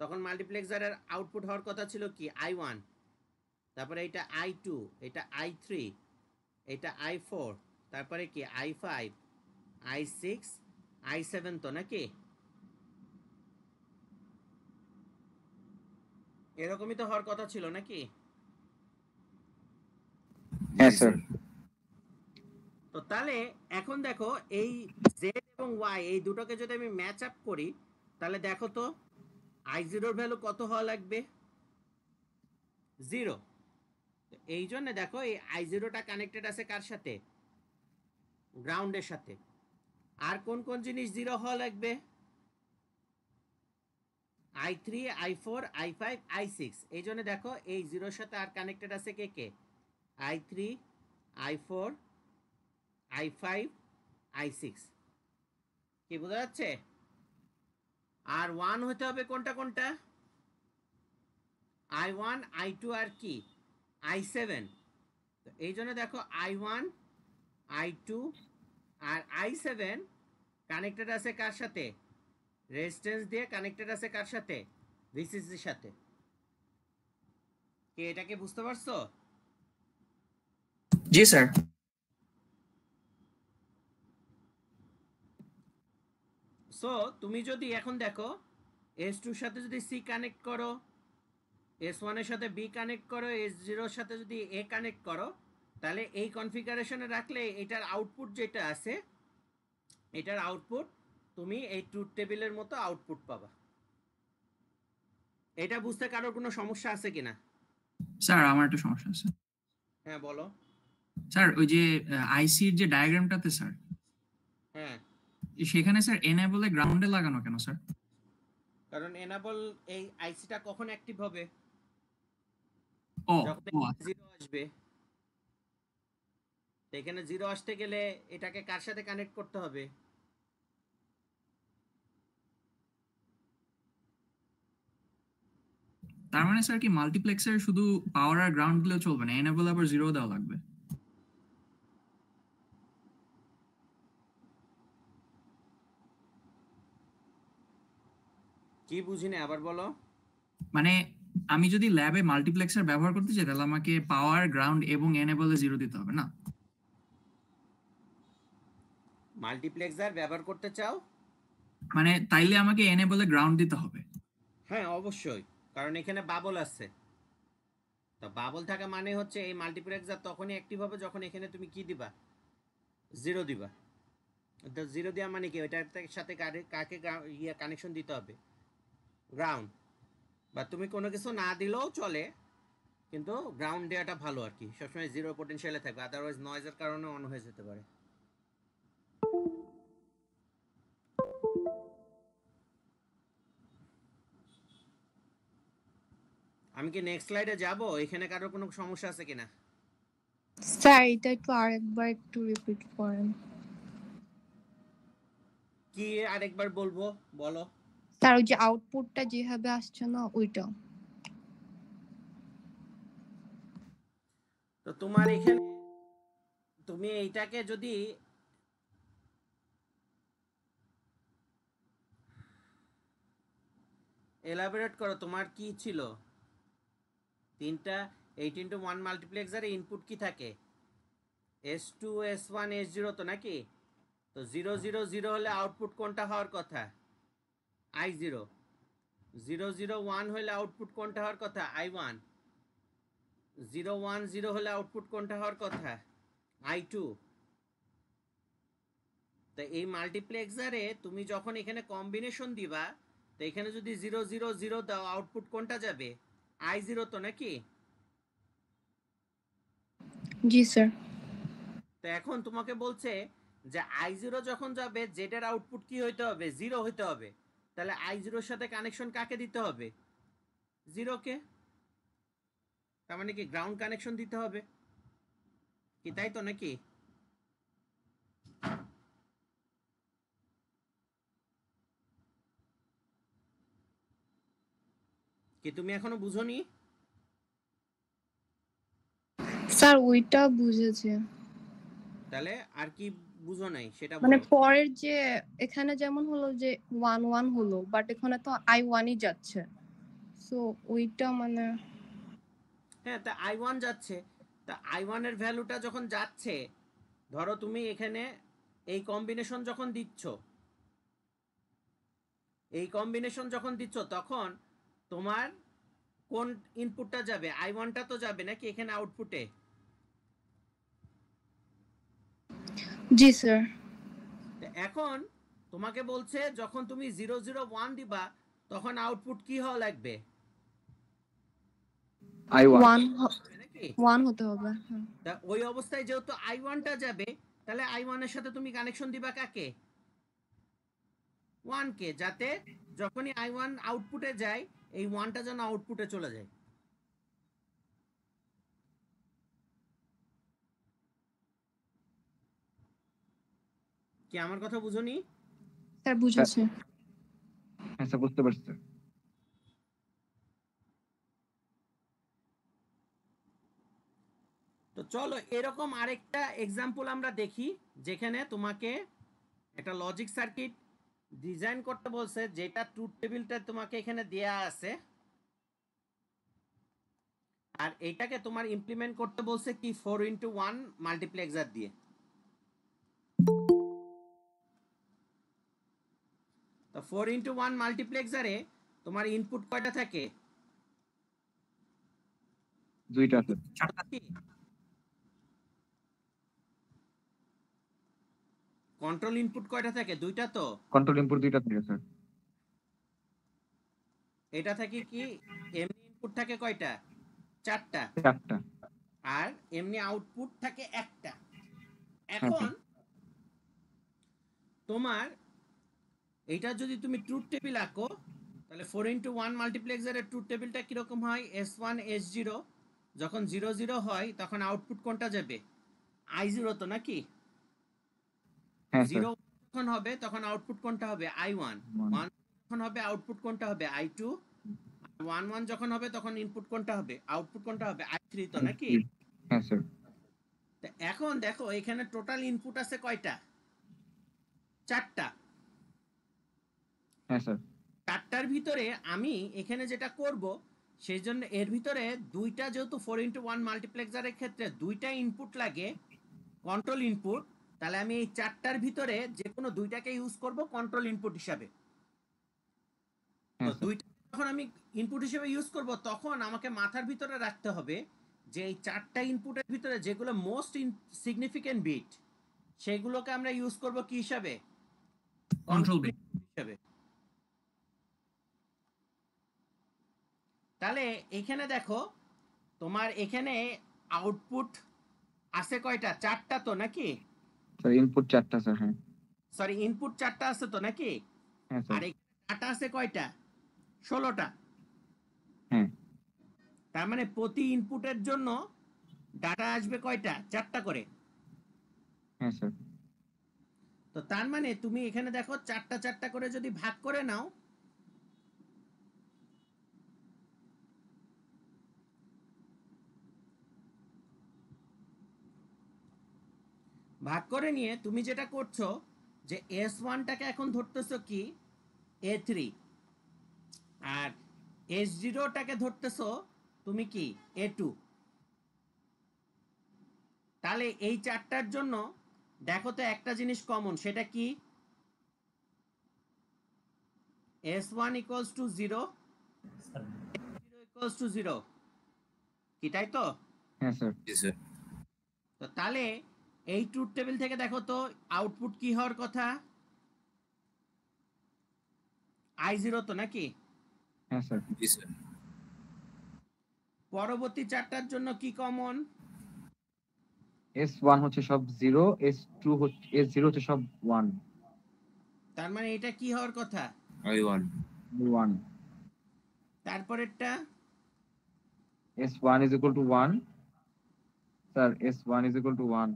তখন মাল্টিপ্লেক্সারের আউটপুট হওয়ার কথা ছিল কি I1, তারপরে এটা I2, এটা I3, এটা I4, তারপরে কি I5 I6 I7 তো নাকি? এরকমই তো হওয়ার কথা ছিল নাকি? হ্যাঁ জি স্যার। তো তাহলে এখন দেখো এই জেড এবং ওয়াই এই দুটোকে যদি আমি ম্যাচ আপ করি তাহলে দেখো তো i0 এর ভ্যালু কত হওয়া লাগবে? 0। এই জন্য দেখো এই i0টা কানেক্টেড আছে কার সাথে? গ্রাউন্ডের সাথে। আর কোন কোন জিনিস 0 হওয়া লাগবে? i3, i4, i5, i6। এই জন্য দেখো এই 0 এর সাথে আর কানেক্টেড আছে কে কে? i3, i4, i5, i6। কি বোঝা যাচ্ছে? আর 1 হতে হবে কোনটা কোনটা? i1, i2 আর কি? i7। তো এই জন্য দেখো i1, i2 আর i7 কানেক্টেড আছে কার সাথে? রেজিস্ট্যান্স দিয়ে কানেক্টেড আছে কার সাথে? ভিসিসির সাথে। কি এটাকে বুঝতে পারছো? জি স্যার। সো তুমি যদি এখন দেখো S2 এর সাথে যদি C কানেক্ট করো, S1 এর সাথে B কানেক্ট করো, S0 এর সাথে যদি A কানেক্ট করো, তাহলে এই কনফিগারেশনে রাখলে এটার আউটপুট যেটা আছে এটার আউটপুট তুমি এই ট্রুথ টেবিলের মতো আউটপুট পাবা। এটা বুঝতে কারোর কোনো সমস্যা আছে কিনা? স্যার আমার একটা সমস্যা আছে। হ্যাঁ বলো। স্যার ওই যে আইসির যে ডায়াগ্রামটাতে স্যার, হ্যাঁ, সেখানে স্যার এনেবলে গ্রাউন্ডে লাগানো কেন স্যার? কারণ এনাবল এই আইসিটা কখন অ্যাক্টিভ হবে? ও যখন ও 0 আসবে। তো এখানে 0 আসতে গেলে এটাকে কার সাথে কানেক্ট করতে হবে? তার মানে স্যার কি মাল্টিপ্লেক্সারে শুধু পাওয়ার আর গ্রাউন্ড দিলেও চলবে না, এনেবল আবার জিরো দেওয়া লাগবে? কি বুঝিনি, আবার বলো। মানে আমি যদি ল্যাবে মাল্টিপ্লেক্সার ব্যবহার করতে চাই তাহলে আমাকে পাওয়ার, গ্রাউন্ড এবং এনেবলে জিরো দিতে হবে না? মাল্টিপ্লেক্সার ব্যবহার করতে চাও? মানে তাইলে আমাকে এনেবলে গ্রাউন্ড দিতে হবে? হ্যাঁ অবশ্যই, কারণ এখানে বাবল আছে। তো বাবল থাকা মানে হচ্ছে এই মাল্টিপ্লেক্সার তখনই অ্যাক্টিভ হবে যখন এখানে তুমি কি দিবা? 0 দিবা। তো 0 দেওয়া মানে কি? ওইটার সাথে কাকে কানেকশন দিতে হবে? গ্রাউন্ড। বা তুমি কোনো কিছু না দিলেও চলে, কিন্তু গ্রাউন্ড দেওয়াটা ভালো আর কি। সবসময় 0 পোটেনশিয়ালে থাকবে, আদারওয়াইজ নয়েজের কারণে অন হয়ে যেতে পারে। আমি কি নেক্সট স্লাইডে যাব? এখানে কারোর কোনো সমস্যা আছে কিনা? স্যার এটা একটু আরেকবার একটু রিপিট করেন। কি আরেকবার বলবো, বলো। স্যার ওই যে আউটপুটটা যেভাবে আসছে না ওইটা। তো তোমার এখানে তুমি এইটাকে যদি এলাবোরেট করো, তোমার কি ছিল? তিনটা 8x1 মাল্টিপ্লেক্সারে ইনপুট কি থাকে? S2, S1, S0 তো নাকি? তো 0 0 0 হলে আউটপুট কোনটা হওয়ার কথা? I0। 0 0 1 হলে আউটপুট কোনটা হওয়ার কথা? I1। 0 1 0 হলে আউটপুট কোনটা হওয়ার কথা? I2। তো এই মাল্টিপ্লেক্সারে তুমি যখন এখানে কম্বিনেশন দিবা, তো এখানে যদি 0 0 0 দাও, আউটপুট কোনটা যাবে? I0 তো নাকি? জি স্যার। তো এখন তোমাকে বলছে যে I0 যখন যাবে জেড এর আউটপুট কি হইতে হবে? 0 হইতে হবে। তাহলে I0 এর সাথে কানেকশন কাকে দিতে হবে? 0 কে। তার মানে কি গ্রাউন্ড কানেকশন দিতে হবে কি, তাই তো নাকি? কি তুমি এখনো বুঝোনি? স্যার ওইটা বুঝেছি। তাহলে আর কি বুঝো নাই সেটা মানে বলো। পরের যে এখানে যেমন হলো যে 1 1 হলো, বাট এখানে তো I1 ই যাচ্ছে। সো ওইটা মানে হ্যাঁ, তা I1 যাচ্ছে। তা I1 এর ভ্যালুটা যখন যাচ্ছে, ধরো তুমি এখানে এই কম্বিনেশন যখন দিচ্ছ, তখন তোমার কোন ইনপুটটা যাবে? I1টা তো যাবে নাকি এখানে আউটপুটে? জি স্যার। এখন তোমাকে বলছে যখন তুমি 001 দিবা তখন আউটপুট কি হওয়া লাগবে? I1 নাকি? 1 হতে হবে। হ্যাঁ। তা ওই অবস্থায় যেহেতু I1টা যাবে, তাহলে I1 এর সাথে তুমি কানেকশন দিবা কাকে? 1 কে, যাতে যখনই I1 আউটপুটে যায় এই 1টা যেন আউটপুটে চলে যায়। কি আমার কথা বুঝোনি? স্যার বুঝেছি। হ্যাঁ স্যার বুঝতে পারছি। তো চলো এরকম আরেকটা এক্সাম্পল আমরা দেখি, যেখানে তোমাকে একটা লজিক সার্কিট ডিজাইন করতে বলছে, যেটা ট্রুথ টেবিলটা তোমাকে এখানে দেয়া আছে, আর এটাকে তোমার ইমপ্লিমেন্ট করতে বলছে কি 4x1 মাল্টিপ্লেক্সার দিয়ে। তো 4x1 মাল্টিপ্লেক্সারে তোমার ইনপুট কয়টা থাকে? দুইটা আছে। কন্ট্রোল ইনপুট কয়টা থাকে? দুইটা তো। কন্ট্রোল ইনপুট দুইটা থাকে স্যার। এটা থাকে কি এমনি ইনপুট থাকে কয়টা? চারটা। চারটা। আর এমনি আউটপুট থাকে একটা। এখন তোমার এটা যদি তুমি ট্রুথ টেবিল আঁকো, তাহলে 4x1 মাল্টিপ্লেক্সারের ট্রুথ টেবিলটা কিরকম হয়? S1 S0, যখন 0 0 হয় তখন আউটপুট কোনটা যাবে? I0 তো নাকি? হ্যাঁ স্যার। 0 যখন হবে তখন আউটপুট কোনটা হবে? I1। 1 যখন হবে আউটপুট কোনটা হবে? I2। 1 1 যখন হবে তখন ইনপুট কোনটা হবে? আউটপুট কোনটা হবে? I3 তো নাকি? হ্যাঁ স্যার। তো এখন দেখো এখানে টোটাল ইনপুট আছে কয়টা? চারটা। হ্যাঁ স্যার। চারটার ভিতরে আমি এখানে যেটা করব, সেই জন্য এর ভিতরে দুইটা, যেহেতু 4x1 মাল্টিপ্লেক্সারের ক্ষেত্রে দুইটা ইনপুট লাগে কন্ট্রোল ইনপুট, তাহলে আমি এই চারটার ভিতরে যে কোনো দুইটাকে ইউজ করব কন্ট্রোল ইনপুট হিসাবে। তো দুইটা যখন আমি ইনপুট হিসেবে ইউজ করব, তখন আমাকে মাথার ভিতরে রাখতে হবে যে এই চারটা ইনপুটের ভিতরে যেগুলো মোস্ট সিগনিফিকেন্ট বিট, সেগুলোকে আমরা ইউজ করব কি হিসাবে? কন্ট্রোল বিট হিসাবে। তাহলে এখানে দেখো তোমার এখানে আউটপুট আছে কয়টা? চারটা তো নাকি? স্যার ইনপুট চারটা স্যার। হ্যাঁ সরি, ইনপুট চারটা আছে তো নাকি? হ্যাঁ আর স্যার। এখানে ডাটা আছে কয়টা? 16টা। হ্যাঁ তার মানে প্রতি ইনপুটের জন্য ডাটা আসবে কয়টা? চারটা করে। হ্যাঁ স্যার। তো তার মানে তুমি এখানে দেখো চারটা চারটা করে যদি ভাগ করে নাও, ভাগ করে নিয়ে তুমি যেটা করছো যে S1টাকে এখন ধরতেছো কি A3, আর S0টাকে ধরতেছো তুমি কি A2। তাহলে এই চারটার জন্য দেখো তো একটা জিনিস কমন, সেটা কি? S1 equals to 0, S0 equals to 0, কি তাই তো? হ্যাঁ স্যার। জি স্যার। তো তাহলে এই ট্রুথ টেবিল থেকে দেখো তো আউটপুট কি হওয়ার কথা? I0 তো নাকি? হ্যাঁ স্যার। জি স্যার। পরবর্তী চারটার জন্য কি কমন? S1 হচ্ছে সব 0, S2 হচ্ছে S0 হচ্ছে সব 1। তার মানে এটা কি হওয়ার কথা? I1। 1। তারপরেরটা S1 is equal to 1 sir. S1 is equal to 1।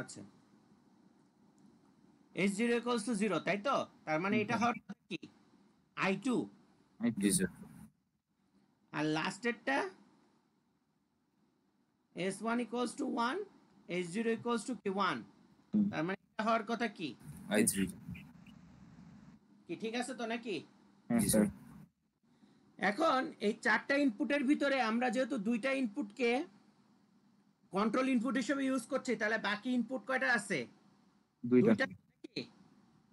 আচ্ছা, S0 equals to 0, তাই তো? তার মানে এটা হওয়ার কথা কি? I2। জি স্যার। আর লাস্টেরটা S1 equals to 1, S0 equals to 1, তার মানে এটা হওয়ার কথা কি? I3। কি ঠিক আছে তো নাকি? হ্যাঁ জি স্যার। স্যার। এখন এই চারটা ইনপুটের ভিতরে আমরা যেহেতু দুইটা ইনপুটকে কন্ট্রোল ইনপুট হিসেবে ইউজ করছি, তাহলে বাকি ইনপুট কয়টা আছে? দুইটা। নাকি?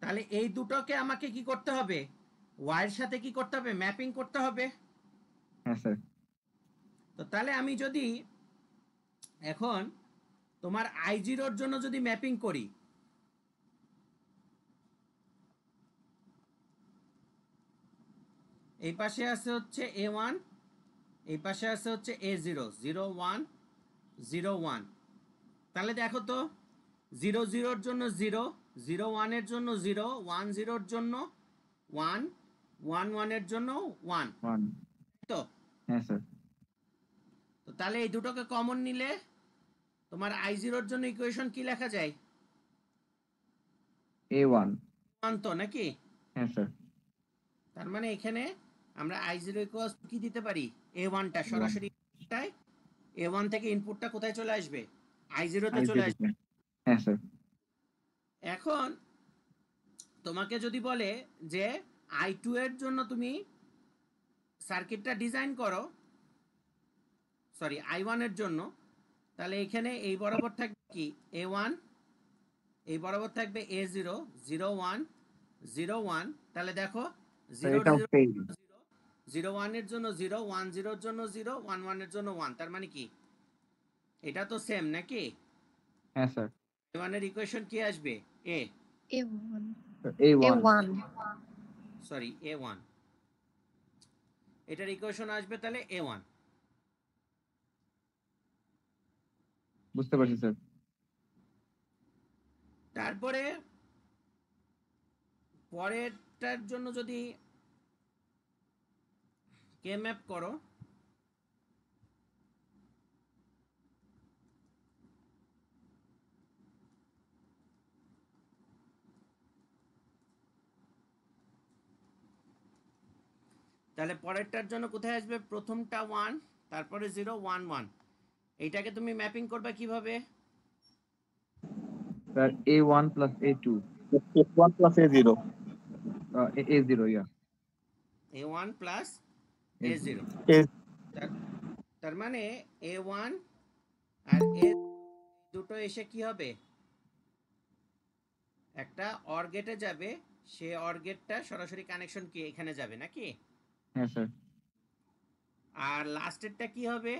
তাহলে এই দুটোকে আমাকে কি করতে হবে? ওয়াই এর সাথে কি করতে হবে, ম্যাপিং করতে হবে। হ্যাঁ স্যার। তো তাহলে আমি যদি এখন তোমার i0 এর জন্য যদি ম্যাপিং করি, এই পাশে আছে হচ্ছে a1, এই পাশে আছে হচ্ছে a0, 0 1 0 1। তাহলে দেখো তো 0 0 এর জন্য 0, 0 1 এর জন্য 0, 1 0 এর জন্য 1, 1 1 এর জন্য 1। 1 তো হ্যাঁ স্যার। তো তাহলে এই দুটোকে কমন নিলে তোমার i0 এর জন্য ইকুয়েশন কি লেখা যায়, A1 1 তো নাকি? হ্যাঁ স্যার। তার মানে এখানে আমরা i0 ইকুয়ালস কি দিতে পারি, a1টা সরাসরি a1 থেকে ইনপুটটা কোথায় চলে আসবে, i0 তে চলে আসবে। হ্যাঁ স্যার। এখন তোমাকে যদি বলে যে i2 এর জন্য তুমি সার্কিটটা ডিজাইন করো, সরি i1 এর জন্য, তাহলে এখানে এই বরাবর থাকবে কি a1, এই বরাবর থাকবে a0, 0 1 0 1। তাহলে দেখো 0 এটাও 0 ফেল। 0 1 এর জন্য 0, 1 0 এর জন্য 0, 1 1 এর জন্য 1। তার মানে কি এটা তো সেম নাকি? হ্যাঁ স্যার। a1 এর ইকুয়েশন কি আসবে, a, A1 A1 A1 sorry a1, এটার ইকুয়েশন আসবে তাহলে a1। বুঝতে পারছি স্যার। তারপরে পরেরটার জন্য যদি কে ম্যাপ করো, তাহলে পরেরটার জন্য কোথায় আসবে, প্রথমটা 1, তারপরে 0 1 1। এইটাকে তুমি ম্যাপিং করবে কিভাবে, sir A1 plus A2 A1 plus A0 A0 ইয়া a1 প্লাস a0। তার মানে a1 আর a দুটো এসে কি হবে, একটা অর গেটে যাবে, সে অর গেটটা সরাসরি কানেকশন কি এখানে যাবে নাকি? হ্যাঁ স্যার। আর লাস্টেরটা কি হবে,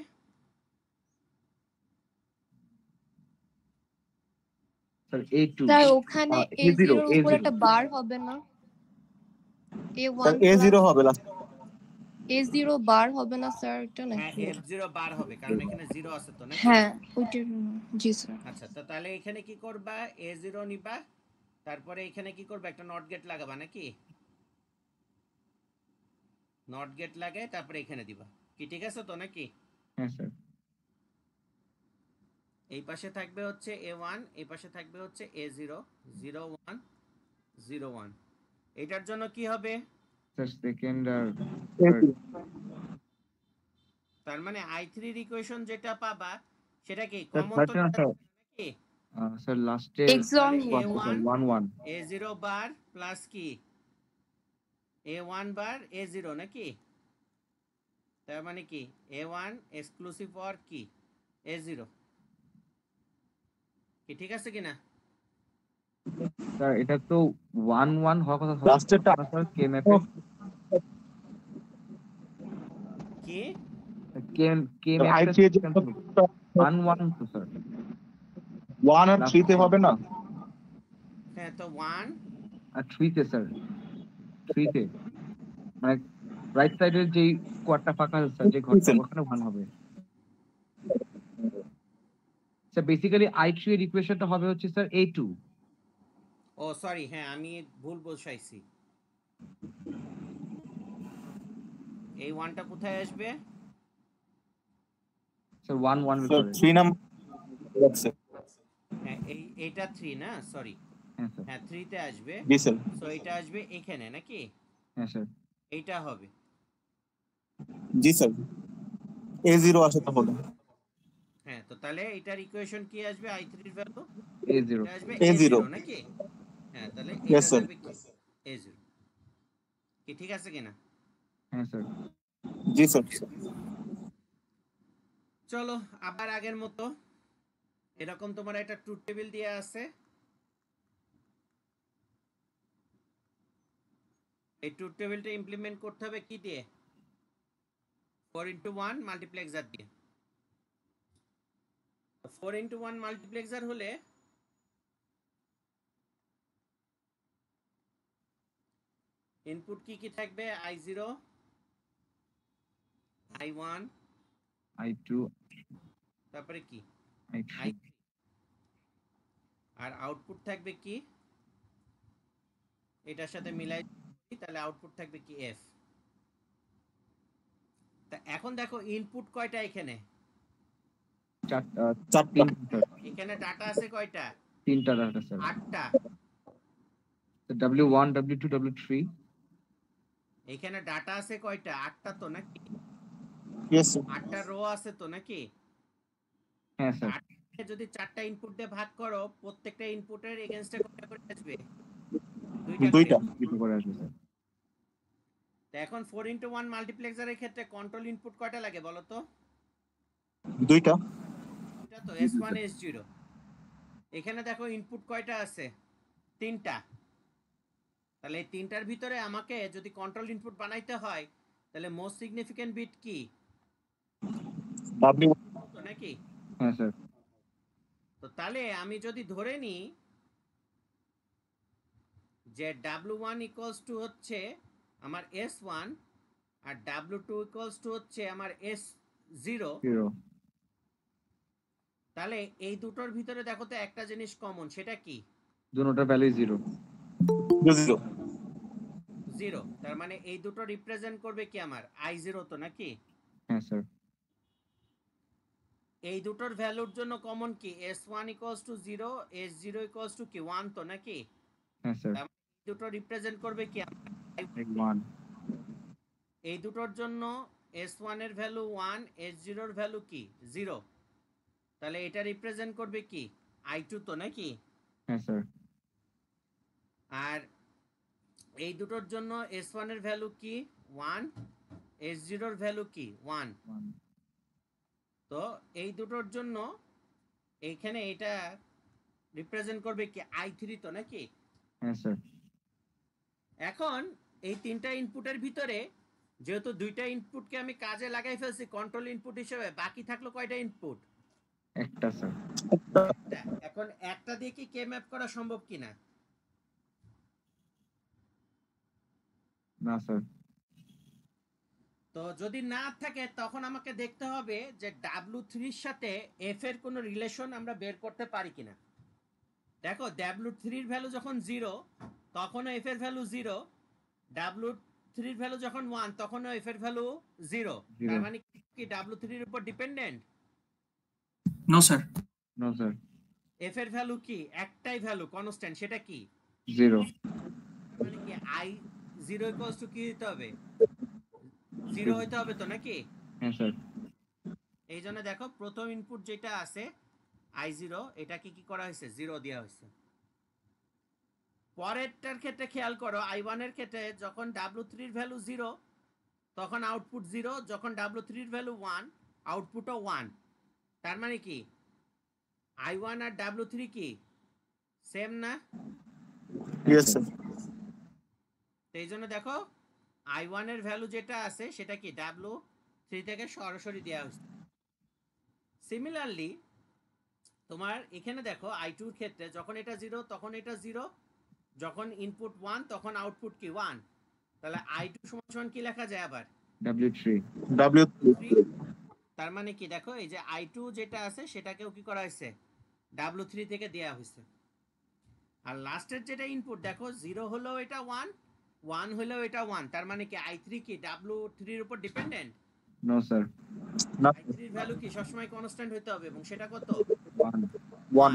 স্যার A2 স্যার ওখানে A0 A0 এর উপর A0 একটা বার হবে না, স্যার A1 A0 plus হবে লাস্ট। A0 বার হবে না স্যার, এটা হ্যাঁ নাকি? f0 বার হবে, কারণ এখানে 0 আছে তো নাকি? হ্যাঁ ওইটার, জি স্যার। আচ্ছা, তো তাহলে এখানে কি করবা, a0 নিবা, তারপরে এখানে কি করবা, একটা নট গেট লাগাবা নাকি? নট গেট লাগাই তারপরে এখানে দিবা, কি ঠিক আছে তো নাকি? হ্যাঁ স্যার। এই পাশে থাকবে হচ্ছে a1, এই পাশে থাকবে হচ্ছে a0, 0 1 0 1। এটার জন্য কি হবে, স্যার সেকেন্ড আর তার মানে i3 এর ইকুয়েশন যেটা পাবা সেটা কি স্যার কমন তো থার্ড নাকি? স্যার লাস্টে এক্সন a1 1 a0 বার প্লাস কি a1 বার a0 নাকি? তার মানে কি a1 এক্সক্লুসিভ অর কি a0, কি ঠিক আছে কিনা? স্যার এটা তো 1 1 হওয়ার কথা লাস্টেরটা স্যার কে ম্যাপে কি কে কে ম্যাপে I3 এর জন্য 1 1 তো স্যার 1 আর 3 তে হবে না? হ্যাঁ, তো 1 আর 3 তে স্যার 3 তে মানে রাইট সাইডের যে কোয়াডটা ফাঁকা আছে স্যার, যে ঘরটা ওখানে 1 হবে স্যার। বেসিক্যালি i3 এর ইকুয়েশনটা হবে হচ্ছে স্যার A2। ও সরি, হ্যাঁ আমি ভুল বসাইছি। এই 1টা কোথায় আসবে, স্যার 1 1 স্যার ভিতরে 3 নাম্বার আছে। হ্যাঁ এইটা 3 না, সরি, হ্যাঁ স্যার। হ্যাঁ 3 তে আসবে। জি স্যার। সো এটা আসবে এখানে নাকি, হ্যাঁ স্যার। এইটা হবে। জি স্যার A0 আসে তাহলে। হ্যাঁ, তো তাহলে এটার ইকুয়েশন কি আসবে, i3 এর ভ্যালু A0 এটা আসবে A0 a0 নাকি? হ্যাঁ, তাহলে Yes, এটা sir. যাবে কি a0, কি ঠিক আছে কিনা? হ্যাঁ স্যার। জি স্যার। চলো আবার আগের মতো এরকম তোমার একটা ট্রুথ টেবিল দিয়ে আছে, এই ট্রুথ টেবিলটা ইমপ্লিমেন্ট করতে হবে কি দিয়ে? 4x1 মাল্টিপ্লেক্সার দিয়ে। 4x1 মাল্টিপ্লেক্সার হলে ইনপুট কি কি থাকবে? I0, I1, I2, তারপরে কি? I3, I3। আর আউটপুট থাকবে কি? এটার সাথে মিলাই তাহলে আউটপুট থাকবে কি? F। তা এখন দেখো ইনপুট কয়টা এখানে? চারটা। এখানে ডাটা আছে কয়টা? তিনটা data sir. 8টা। W1, W2, W3। এখানে ডাটা আছে কয়টা? 8টা তো নাকি? Yes sir. 8টা রো আছে তো নাকি? হ্যাঁ স্যার। 8কে যদি 4টা ইনপুট দিয়ে ভাগ করো, প্রত্যেকটা ইনপুটের এগেইনস্টে কয়টা করে আসবে? 2টা করে। দুইটা। দুটো করে আসবে স্যার। তো এখন 4x1 মাল্টিপ্লেক্সারের ক্ষেত্রে কন্ট্রোল ইনপুট কয়টা লাগে বলো তো? দুইটা। এটা তো S1 S0। এখানে দেখো ইনপুট কয়টা আছে? 3টা। তাহলে এই 3টার ভিতরে আমাকে যদি কন্ট্রোল ইনপুট বানাইতে হয় তাহলে মোস্ট সিগনিফিকেন্ট বিট কি? W তো নাকি? হ্যাঁ স্যার। তো তাহলে আমি যদি ধরে নিই যে W1 ইকুয়ালস টু হচ্ছে আমার S1 R W2 equals to হচ্ছে আমার S0, 0। তাহলে এই দুটোর ভিতরে দেখো তো একটা জিনিস কমন, সেটা কি? দুটোটার ভ্যালু 0। 0। 0। তার মানে এই দুটো রিপ্রেজেন্ট করবে কি আমার? I0 তো নাকি? হ্যাঁ স্যার। এই দুটোর ভ্যালুর জন্য কমন কি? S1 equals to 0, S0 equals to কি 1 তো নাকি? হ্যাঁ স্যার। তার মানে এই দুটো রিপ্রেজেন্ট করবে কি? 1। এই দুটোর জন্য S1 এর ভ্যালু 1, S0 এর ভ্যালু কি? 0। তাহলে এটা রিপ্রেজেন্ট করবে কি? I2 তো নাকি? হ্যাঁ স্যার। আর এই দুটোর জন্য S1 এর ভ্যালু কি? 1, S0 এর ভ্যালু কি? 1। তো এই দুটোর জন্য এইখানে এটা রিপ্রেজেন্ট করবে কি? I3 তো নাকি? হ্যাঁ স্যার। এখন এই তিনটা ইনপুটের ভিতরে যেহেতু দুইটা ইনপুটকে আমি কাজে লাগাই ফেলছি কন্ট্রোল ইনপুট হিসেবে, বাকি থাকলো কয়টা ইনপুট? একটা স্যার। একটা। এখন একটা দিয়ে কি কে ম্যাপ করা সম্ভব কিনা? না স্যার। তো যদি না থাকে তখন আমাকে দেখতে হবে যে W3 এর সাথে F এর কোনো রিলেশন আমরা বের করতে পারি কিনা। দেখো W3 এর ভ্যালু যখন 0 তখনও F এর ভ্যালু 0, W3 এর ভ্যালু যখন 1 তখনও F এর ভ্যালু 0। তার মানে কি W3 এর উপর dependent? No sir. No sir. F এর ভ্যালু কি? একটাই ভ্যালু কনস্ট্যান্ট, সেটা কি? 0। মানে কি I0 ইকুয়ালস টু কি হতে হবে? 0 হতে হবে তো নাকি? হ্যাঁ স্যার। এই জন্য দেখো প্রথম ইনপুট যেটা আছে I0 এটাকে কি করা হয়েছে? 0 দেওয়া হয়েছে। পরেরটার ক্ষেত্রে খেয়াল করো, I1 এর ক্ষেত্রে যখন W3 এর ভ্যালু 0 তখন আউটপুট 0, যখন W3 এর ভ্যালু 1 আউটপুটও 1। তার মানে কি I1 আর W3 কি সেম না? Yes sir. এই জন্য দেখো I1 এর ভ্যালু যেটা আছে সেটা কি W3 থেকে সরাসরি দেওয়া হয়েছে। সিমিলারলি তোমার এখানে দেখো I2 এর ক্ষেত্রে যখন এটা 0 তখন এটা 0, যখন ইনপুট 1 তখন আউটপুট কি 1। তাহলে I2 সমান কি লেখা যায় আবার? W3। W3। তার মানে কি দেখো এই যে I2 যেটা আছে সেটাকেও কি করা হয়েছে? W3 থেকে দেয়া হয়েছে। আর লাস্টের যেটা ইনপুট দেখো 0 হলেও এটা 1, 1 হলেও এটা 1। তার মানে কি I3 কি W3 এর উপর ডিপেন্ডেন্ট? No sir. I3 এর ভ্যালু কি সবসময় কনস্ট্যান্ট হতে হবে এবং সেটা কত? 1। 1।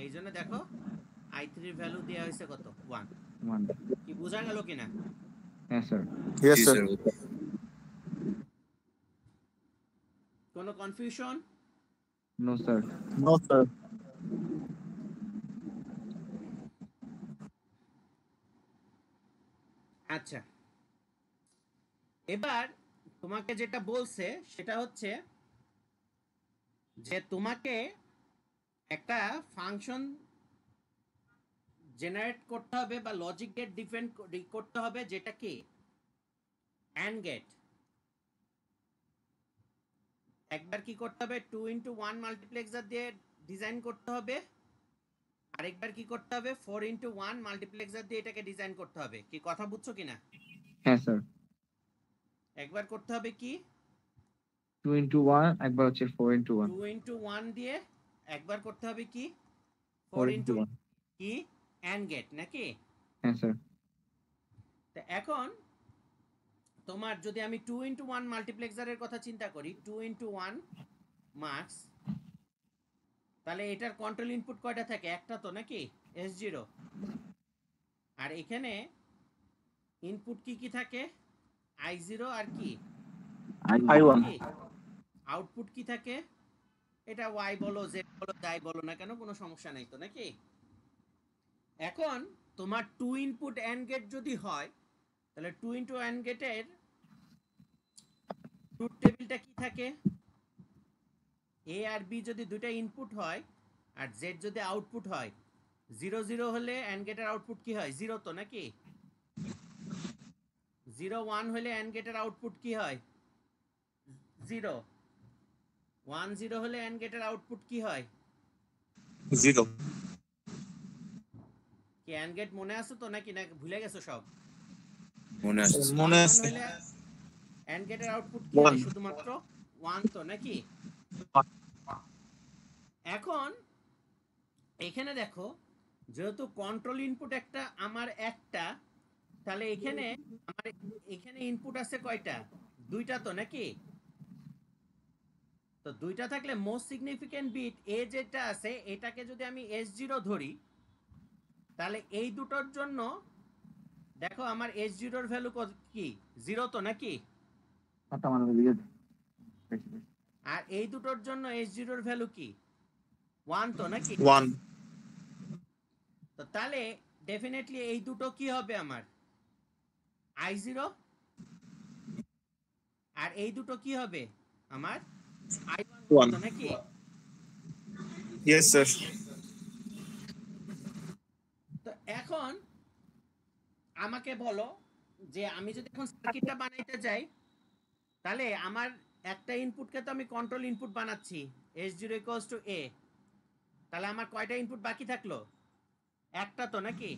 এই জন্য দেখো I3 এর ভ্যালু দেয়া হয়েছে কত? 1। 1। কি বোঝা গেল কিনা? হ্যাঁ স্যার। Yes sir. কোনো confusion? No sir. No sir. আচ্ছা, এবার তোমাকে যেটা বলছে সেটা হচ্ছে যে তোমাকে একটা ফাংশন জেনারেট করতে হবে বা লজিক গেট ডিফাইন করতে হবে, যেটা কি অ্যান্ড গেট। একবার কি করতে হবে 2x1 মাল্টিপ্লেক্সার দিয়ে ডিজাইন করতে হবে, আরেকবার কি করতে হবে 4x1 মাল্টিপ্লেক্সার দিয়ে এটাকে ডিজাইন করতে হবে। কি কথা বুঝছো কিনা? হ্যাঁ স্যার। একবার করতে হবে কি 2x1, একবার হচ্ছে 4x1। 2x1 দিয়ে একবার করতে হবে কি 4x1। কি অ্যান্ড গেট নাকি? হ্যাঁ স্যার। তো এখন তোমার যদি আমি 2x1 মাল্টিপ্লেক্সারের কথা চিন্তা করি, 2x1 মার্কস, তাহলে এটার কন্ট্রোল ইনপুট কয়টা থাকে? একটা তো নাকি, S0। আর এখানে ইনপুট কি কি থাকে? I0 আর কি I1 আউটপুট কি থাকে? এটা Y বলো, Z বলো, যাই বলো না কেন, কোনো সমস্যা নাই তো নাকি? এখন তোমার 2 ইনপুট অ্যান্ড গেট যদি হয়, তাহলে 2 অ্যান্ড গেটের ট্রুথ টেবিলটা কি থাকে? A আর B যদি দুইটা ইনপুট হয় আর Z যদি আউটপুট হয়, 0 0 হলে অ্যান্ড গেটের আউটপুট কি হয়? 0 তো নাকি? 0 1 হলে অ্যান্ড গেটের আউটপুট কি হয়? 0। 1 0 হলে অ্যান্ড গেটের আউটপুট কি হয়? 0 কি অ্যান্ড গেট মনে আছে তো নাকি, না ভুলে গেছো সব? মনে আছে। মনে 1 আছে। হলে অ্যান্ড গেটের আউটপুট কি হয়? 1 শুধুমাত্র 1 তো নাকি? এখন এখানে দেখো, যেহেতু কন্ট্রোল ইনপুট একটা আমার একটা, তাহলে এখানে আমার এখানে ইনপুট আছে কয়টা? দুইটা তো নাকি? তো দুইটা থাকলে মোস্ট সিগনিফিকেন্ট বিট এ যেটা আছে, এটাকে যদি আমি S0 ধরি, তাহলে এই দুটোর জন্য দেখো আমার S0 এর ভ্যালু কি? 0 তো নাকি? আর এই দুটোর জন্য S0 এর ভ্যালু কি? 1 তো নাকি? 1 তো তাহলে ডেফিনেটলি এই দুটো কি হবে আমার? I0। আর এই দুটো কি হবে আমার? I1 তো নাকি? Yes sir. তো এখন আমাকে বলো যে আমি যদি এখন সার্কিটটা বানাইতে যাই, তাহলে আমার একটা ইনপুটকে তো আমি কন্ট্রোল ইনপুট বানাচ্ছি, S0 = A, তাহলে আমার কয়টা ইনপুট বাকি থাকলো? একটা তো নাকি?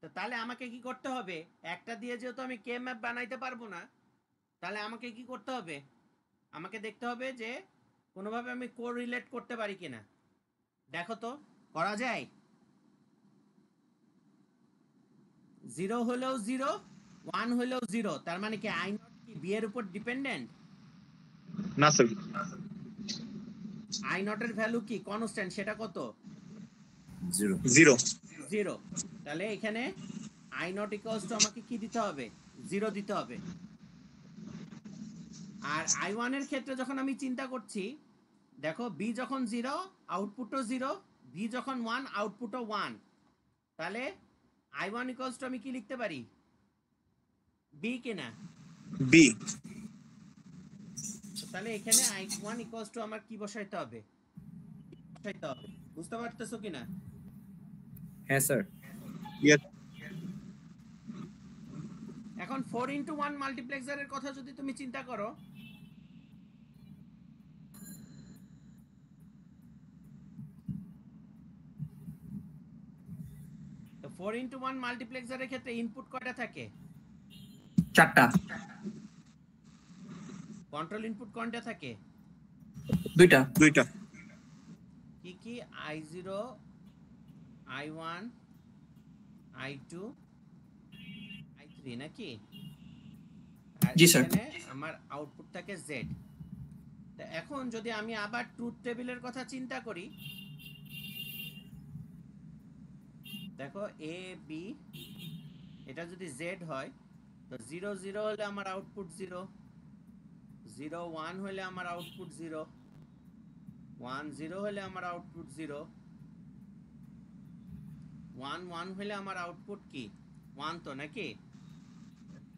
তো তাহলে আমাকে কি করতে হবে? একটা দিয়ে যেহেতু আমি কে ম্যাপ বানাইতে পারবো না, তাহলে আমাকে কি করতে হবে? আমাকে দেখতে হবে যে কোনোভাবে আমি কোরিলেট করতে পারি কিনা। দেখো তো করা যায়? 0 হলেও 0, 1 হলেও 0, তার মানে কি I0 কি B এর উপর ডিপেন্ডেন্ট? না স্যার। I0 এর ভ্যালু কি কনস্ট্যান্ট, সেটা কত? 0 0। তাহলে এখানে I0 = আমাকে কি দিতে হবে? 0 দিতে হবে। আর I1 এর ক্ষেত্রে যখন আমি চিন্তা করছি, দেখো B যখন 0 আউটপুটও 0, B যখন 1 আউটপুটও 1, তাহলে I1 = আমি কি লিখতে পারি? B কিনা? B। তাহলে এখানে I1 = আমার কি বসাইতে হবে? বুঝতে পারতেছো কিনা? হ্যাঁ স্যার। Yes এখন 4x1 মাল্টিপ্লেক্সারের কথা যদি তুমি চিন্তা করো, তো 4x1 মাল্টিপ্লেক্সারের ক্ষেত্রে ইনপুট কয়টা থাকে? 4টা। কন্ট্রোল ইনপুট কোনটা থাকে? 2টা। কি কি? I0, I1, I2, I3 নাকি? আর জি, স্যার। এখানে আমার আউটপুট থাকে Z। তো এখন যদি আমি আবার ট্রুথ টেবিলের কথা চিন্তা করি, দেখো A B, এটা যদি Z হয়, তো 0 0 হলে আমার আউটপুট 0, 0 1 হলে আমার আউটপুট 0, 1 0 হলে আমার আউটপুট 0, 1 1 হলে আমার আউটপুট কি? 1 তো নাকি?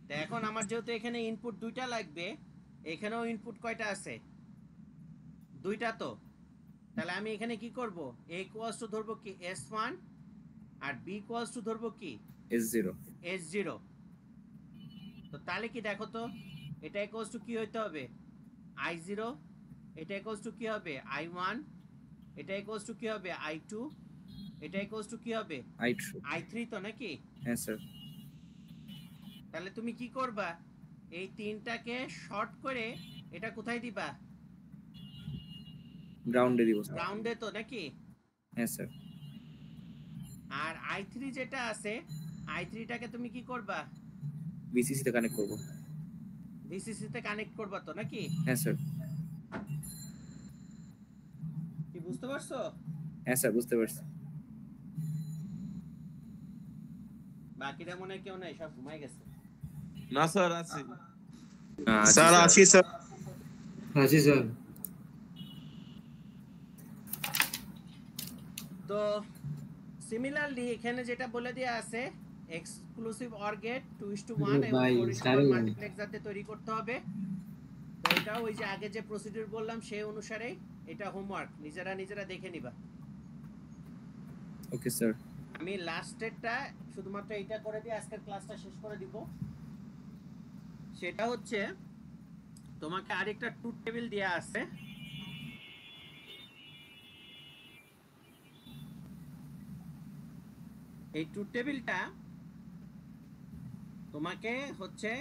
তো এখন আমার যেহেতু এখানে ইনপুট দুইটা লাগবে, এখানেও ইনপুট কয়টা আছে? দুইটা তো। তাহলে আমি এখানে কি করব, a ইকুয়ালস টু ধরবো কি s1 R b equals to ধরবো কি S0. s0। তো তাহলে কি দেখো তো, এটা ইকুয়ালস টু কি হইতে হবে i0, এটা ইকুয়ালস টু কি হবে i1, এটা ইকুয়ালস টু কি হবে i2, এটা ইকুয়ালস টু কি হবে I2. i3 তো নাকি? হ্যাঁ স্যার। তাহলে তুমি কি করবা, এই তিনটাকে শর্ট করে এটা কোথায় দিবা, গ্রাউন্ডে দিব স্যার। গ্রাউন্ডে তো নাকি? হ্যাঁ স্যার। আর i3 যেটা আছে, i3টাকে তুমি কি করবা, VCC তে কানেক্ট করব। ভিসিসি তে কানেক্ট করবা তো নাকি? হ্যাঁ স্যার। কি বুঝতে পারছো? হ্যাঁ স্যার বুঝতে পারছি। বাকিরা মনে হয় কেউ নাই, সব ঘুমাই গেছে। না স্যার আছি। আচ্ছা, স্যার আছি স্যার। আছি স্যার। তো সিমিলারলি এখানে যেটা বলে দেয়া আছে, এক্সক্লুসিভ অর গেট 2:1 এবং ভাই, 4:1 স্যার। মাল্টিপ্লেক্সারতে তৈরি করতে হবে। তো এটা ওই যে আগে যে প্রসিডিউর বললাম সেই অনুসারে, এটা হোমওয়ার্ক নিজেরা দেখে নিবা। Okay sir. আমি লাস্টেরটা শুধুমাত্র এইটা করে দিয়ে আজকের ক্লাসটা শেষ করে দিব। সেটা হচ্ছে তোমাকে আরেকটা ট্রুথ টেবিল দেয়া আছে, এই ট্রুথ টেবিলটা তোমাকে হচ্ছে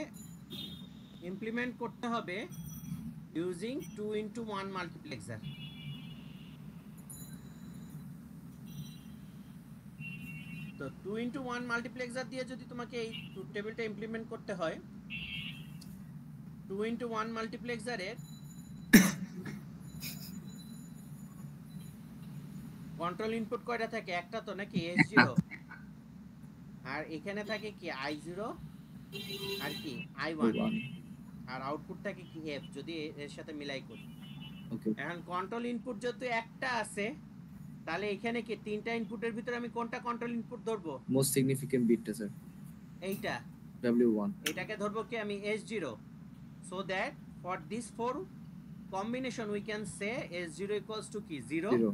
ইমপ্লিমেন্ট করতে হবে ইউজিং 2:1 মাল্টিপ্লেক্সার। তো 2:1 মাল্টিপ্লেক্সার দিয়ে যদি তোমাকে এই ট্রুথ টেবিলটা ইমপ্লিমেন্ট করতে হয়, 2:1 মাল্টিপ্লেক্সারের কন্ট্রোল ইনপুট কয়টা থাকে, একটা তো নাকি S0, আর এখানে থাকে কি I0 আর কি I1, আর আউটপুট থাকে কি F, যদি এর সাথে মিলাই করি। ওকে। এখন কন্ট্রোল ইনপুট যেহেতু একটা আছে, তাহলে এখানে কি তিনটা ইনপুটের ভিতরে আমি কোনটা কন্ট্রোল ইনপুট ধরবো? মোস্ট সিগনিফিকেন্ট বিটটা স্যার। এইটা, W1. এটাকে ধরবো কি আমি S0, so that for this four combination we can say S0 equals to কি 0, 0.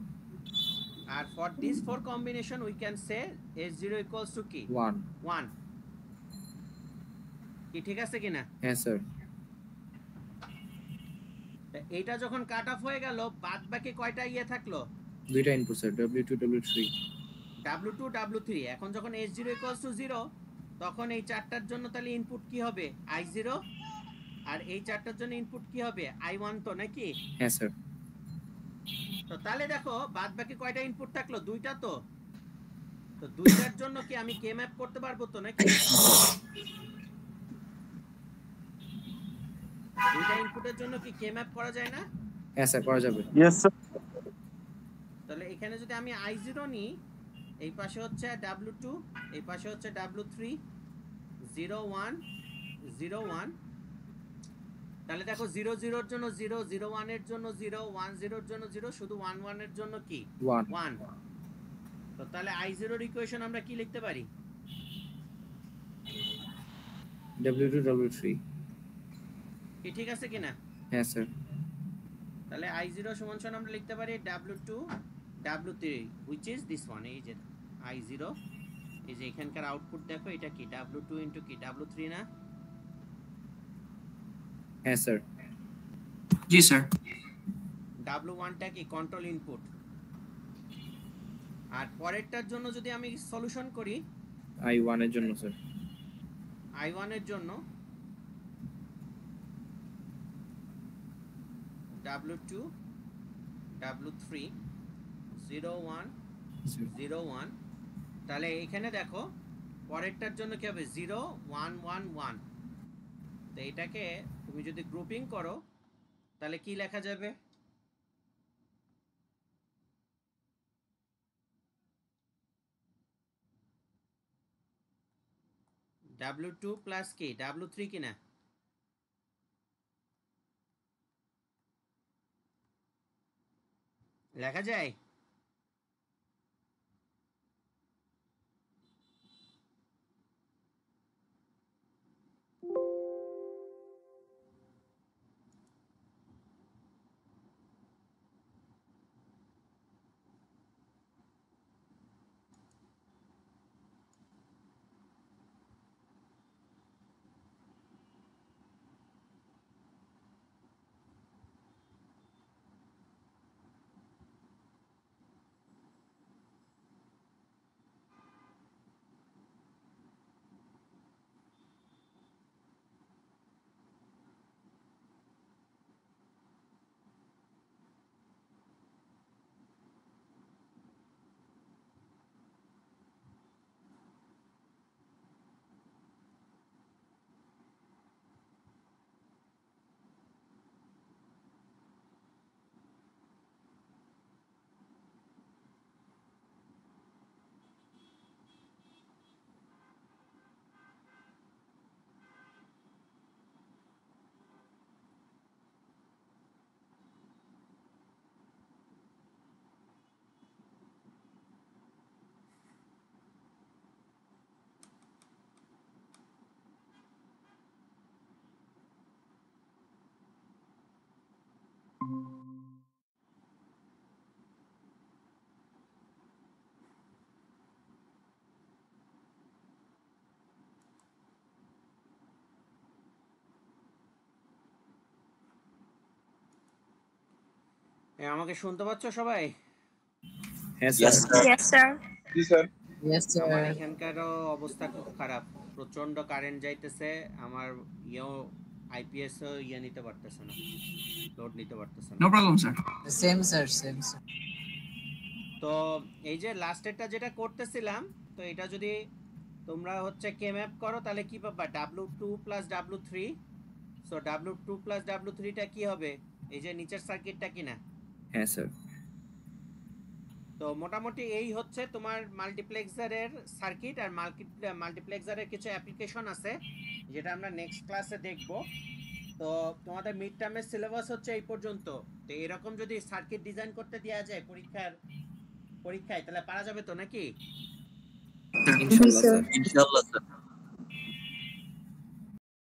আর for this four combination we can say S0 equals to কি 1. 1। কি ঠিক আছে কিনা? হ্যাঁ স্যার। এইটা যখন কাট অফ হয়ে গেল, বাদ বাকি কয়টা ইয়ে থাকলো? দুইটা input sir, W2 W3. W2 W3। এখন যখন S0 equals to 0, তখন এই চারটার জন্য তাহলে ইনপুট কি হবে I0, আর এই চারটার জন্য ইনপুট কি হবে I1 তো নাকি? হ্যাঁ স্যার। তো তাহলে দেখো বাদ বাকি কয়টা ইনপুট থাকলো, দুইটা তো। তো দুইটার জন্য কি আমি কে ম্যাপ করতে পারবো তো নাকি? দুইটা ইনপুটের জন্য কি কে ম্যাপ করা যায় না? হ্যাঁ স্যার করা যাবে। Yes sir. তাহলে এখানে যদি আমি I0 নিই, এই পাশে হচ্ছে W2, এই পাশে হচ্ছে W3, 0 1 0 1, তাহলে দেখো 0 0 এর জন্য 0, 0 1 এর জন্য 0, 1 0 এর জন্য 0, শুধু 1 1 এর জন্য কি 1. 1। তো তাহলে I0 এর ইকুয়েশন আমরা কি লিখতে পারি? W2 W3. কি ঠিক আছে কিনা? হ্যাঁ স্যার। তাহলে I0 সমান সমান আমরা লিখতে পারি W2 W3, which is this one, এই যে I0, এই যে এখানকার আউটপুট দেখো, এটা কি W2 ইনটু কি W3 না? হ্যাঁ স্যার। জি স্যার। W1 টা কি কন্ট্রোল ইনপুট। আর পরেরটার জন্য যদি আমি সলিউশন করি, I1 এর জন্য স্যার। I1 এর জন্য W2 W3 0 1 0 1, তাহলে এখানে দেখো পরেরটার জন্য কি হবে 0 1 1 1। তো এটাকে তুমি যদি গ্রুপিং করো তাহলে কি লেখা যাবে? W2 প্লাস কি W3 কিনা? লেখা যায়? আমাকে শুনতে পাচ্ছ সবাই? হ্যাঁ স্যার। Yes, sir. জি স্যার। Yes, sir. আমার এখানকারও অবস্থা খুব খারাপ, প্রচন্ড কারেন্ট যাইতেছে, আমার আইপিএস নিতে পারতেছে না, লোড নিতে পারতেছে না। No problem sir. Same, sir. Same, sir. তো এই যে লাস্টেরটা যেটা করতেছিলাম, তো এটা যদি তোমরা হচ্ছে কে ম্যাপ করো তাহলে কি পাবা, W2 plus W3। So W2 plus W3 টা কি হবে, এই যে নিচের সার্কিটটা কিনা। হ্যাঁ স্যার। তো মোটামুটি এই হচ্ছে তোমার মাল্টিপ্লেক্সারের সার্কিট। আর মাল্টিপ্লেক্সারের কিছু অ্যাপ্লিকেশন আছে যেটা আমরা নেক্সট ক্লাসে দেখব। তো তোমাদের মিড টার্মের সিলেবাস হচ্ছে এই পর্যন্ত। তো এরকম যদি সার্কিট ডিজাইন করতে দেওয়া যায় পরীক্ষায় তাহলে পারা যাবে তো নাকি? ইনশাআল্লাহ স্যার। ইনশাআল্লাহ স্যার।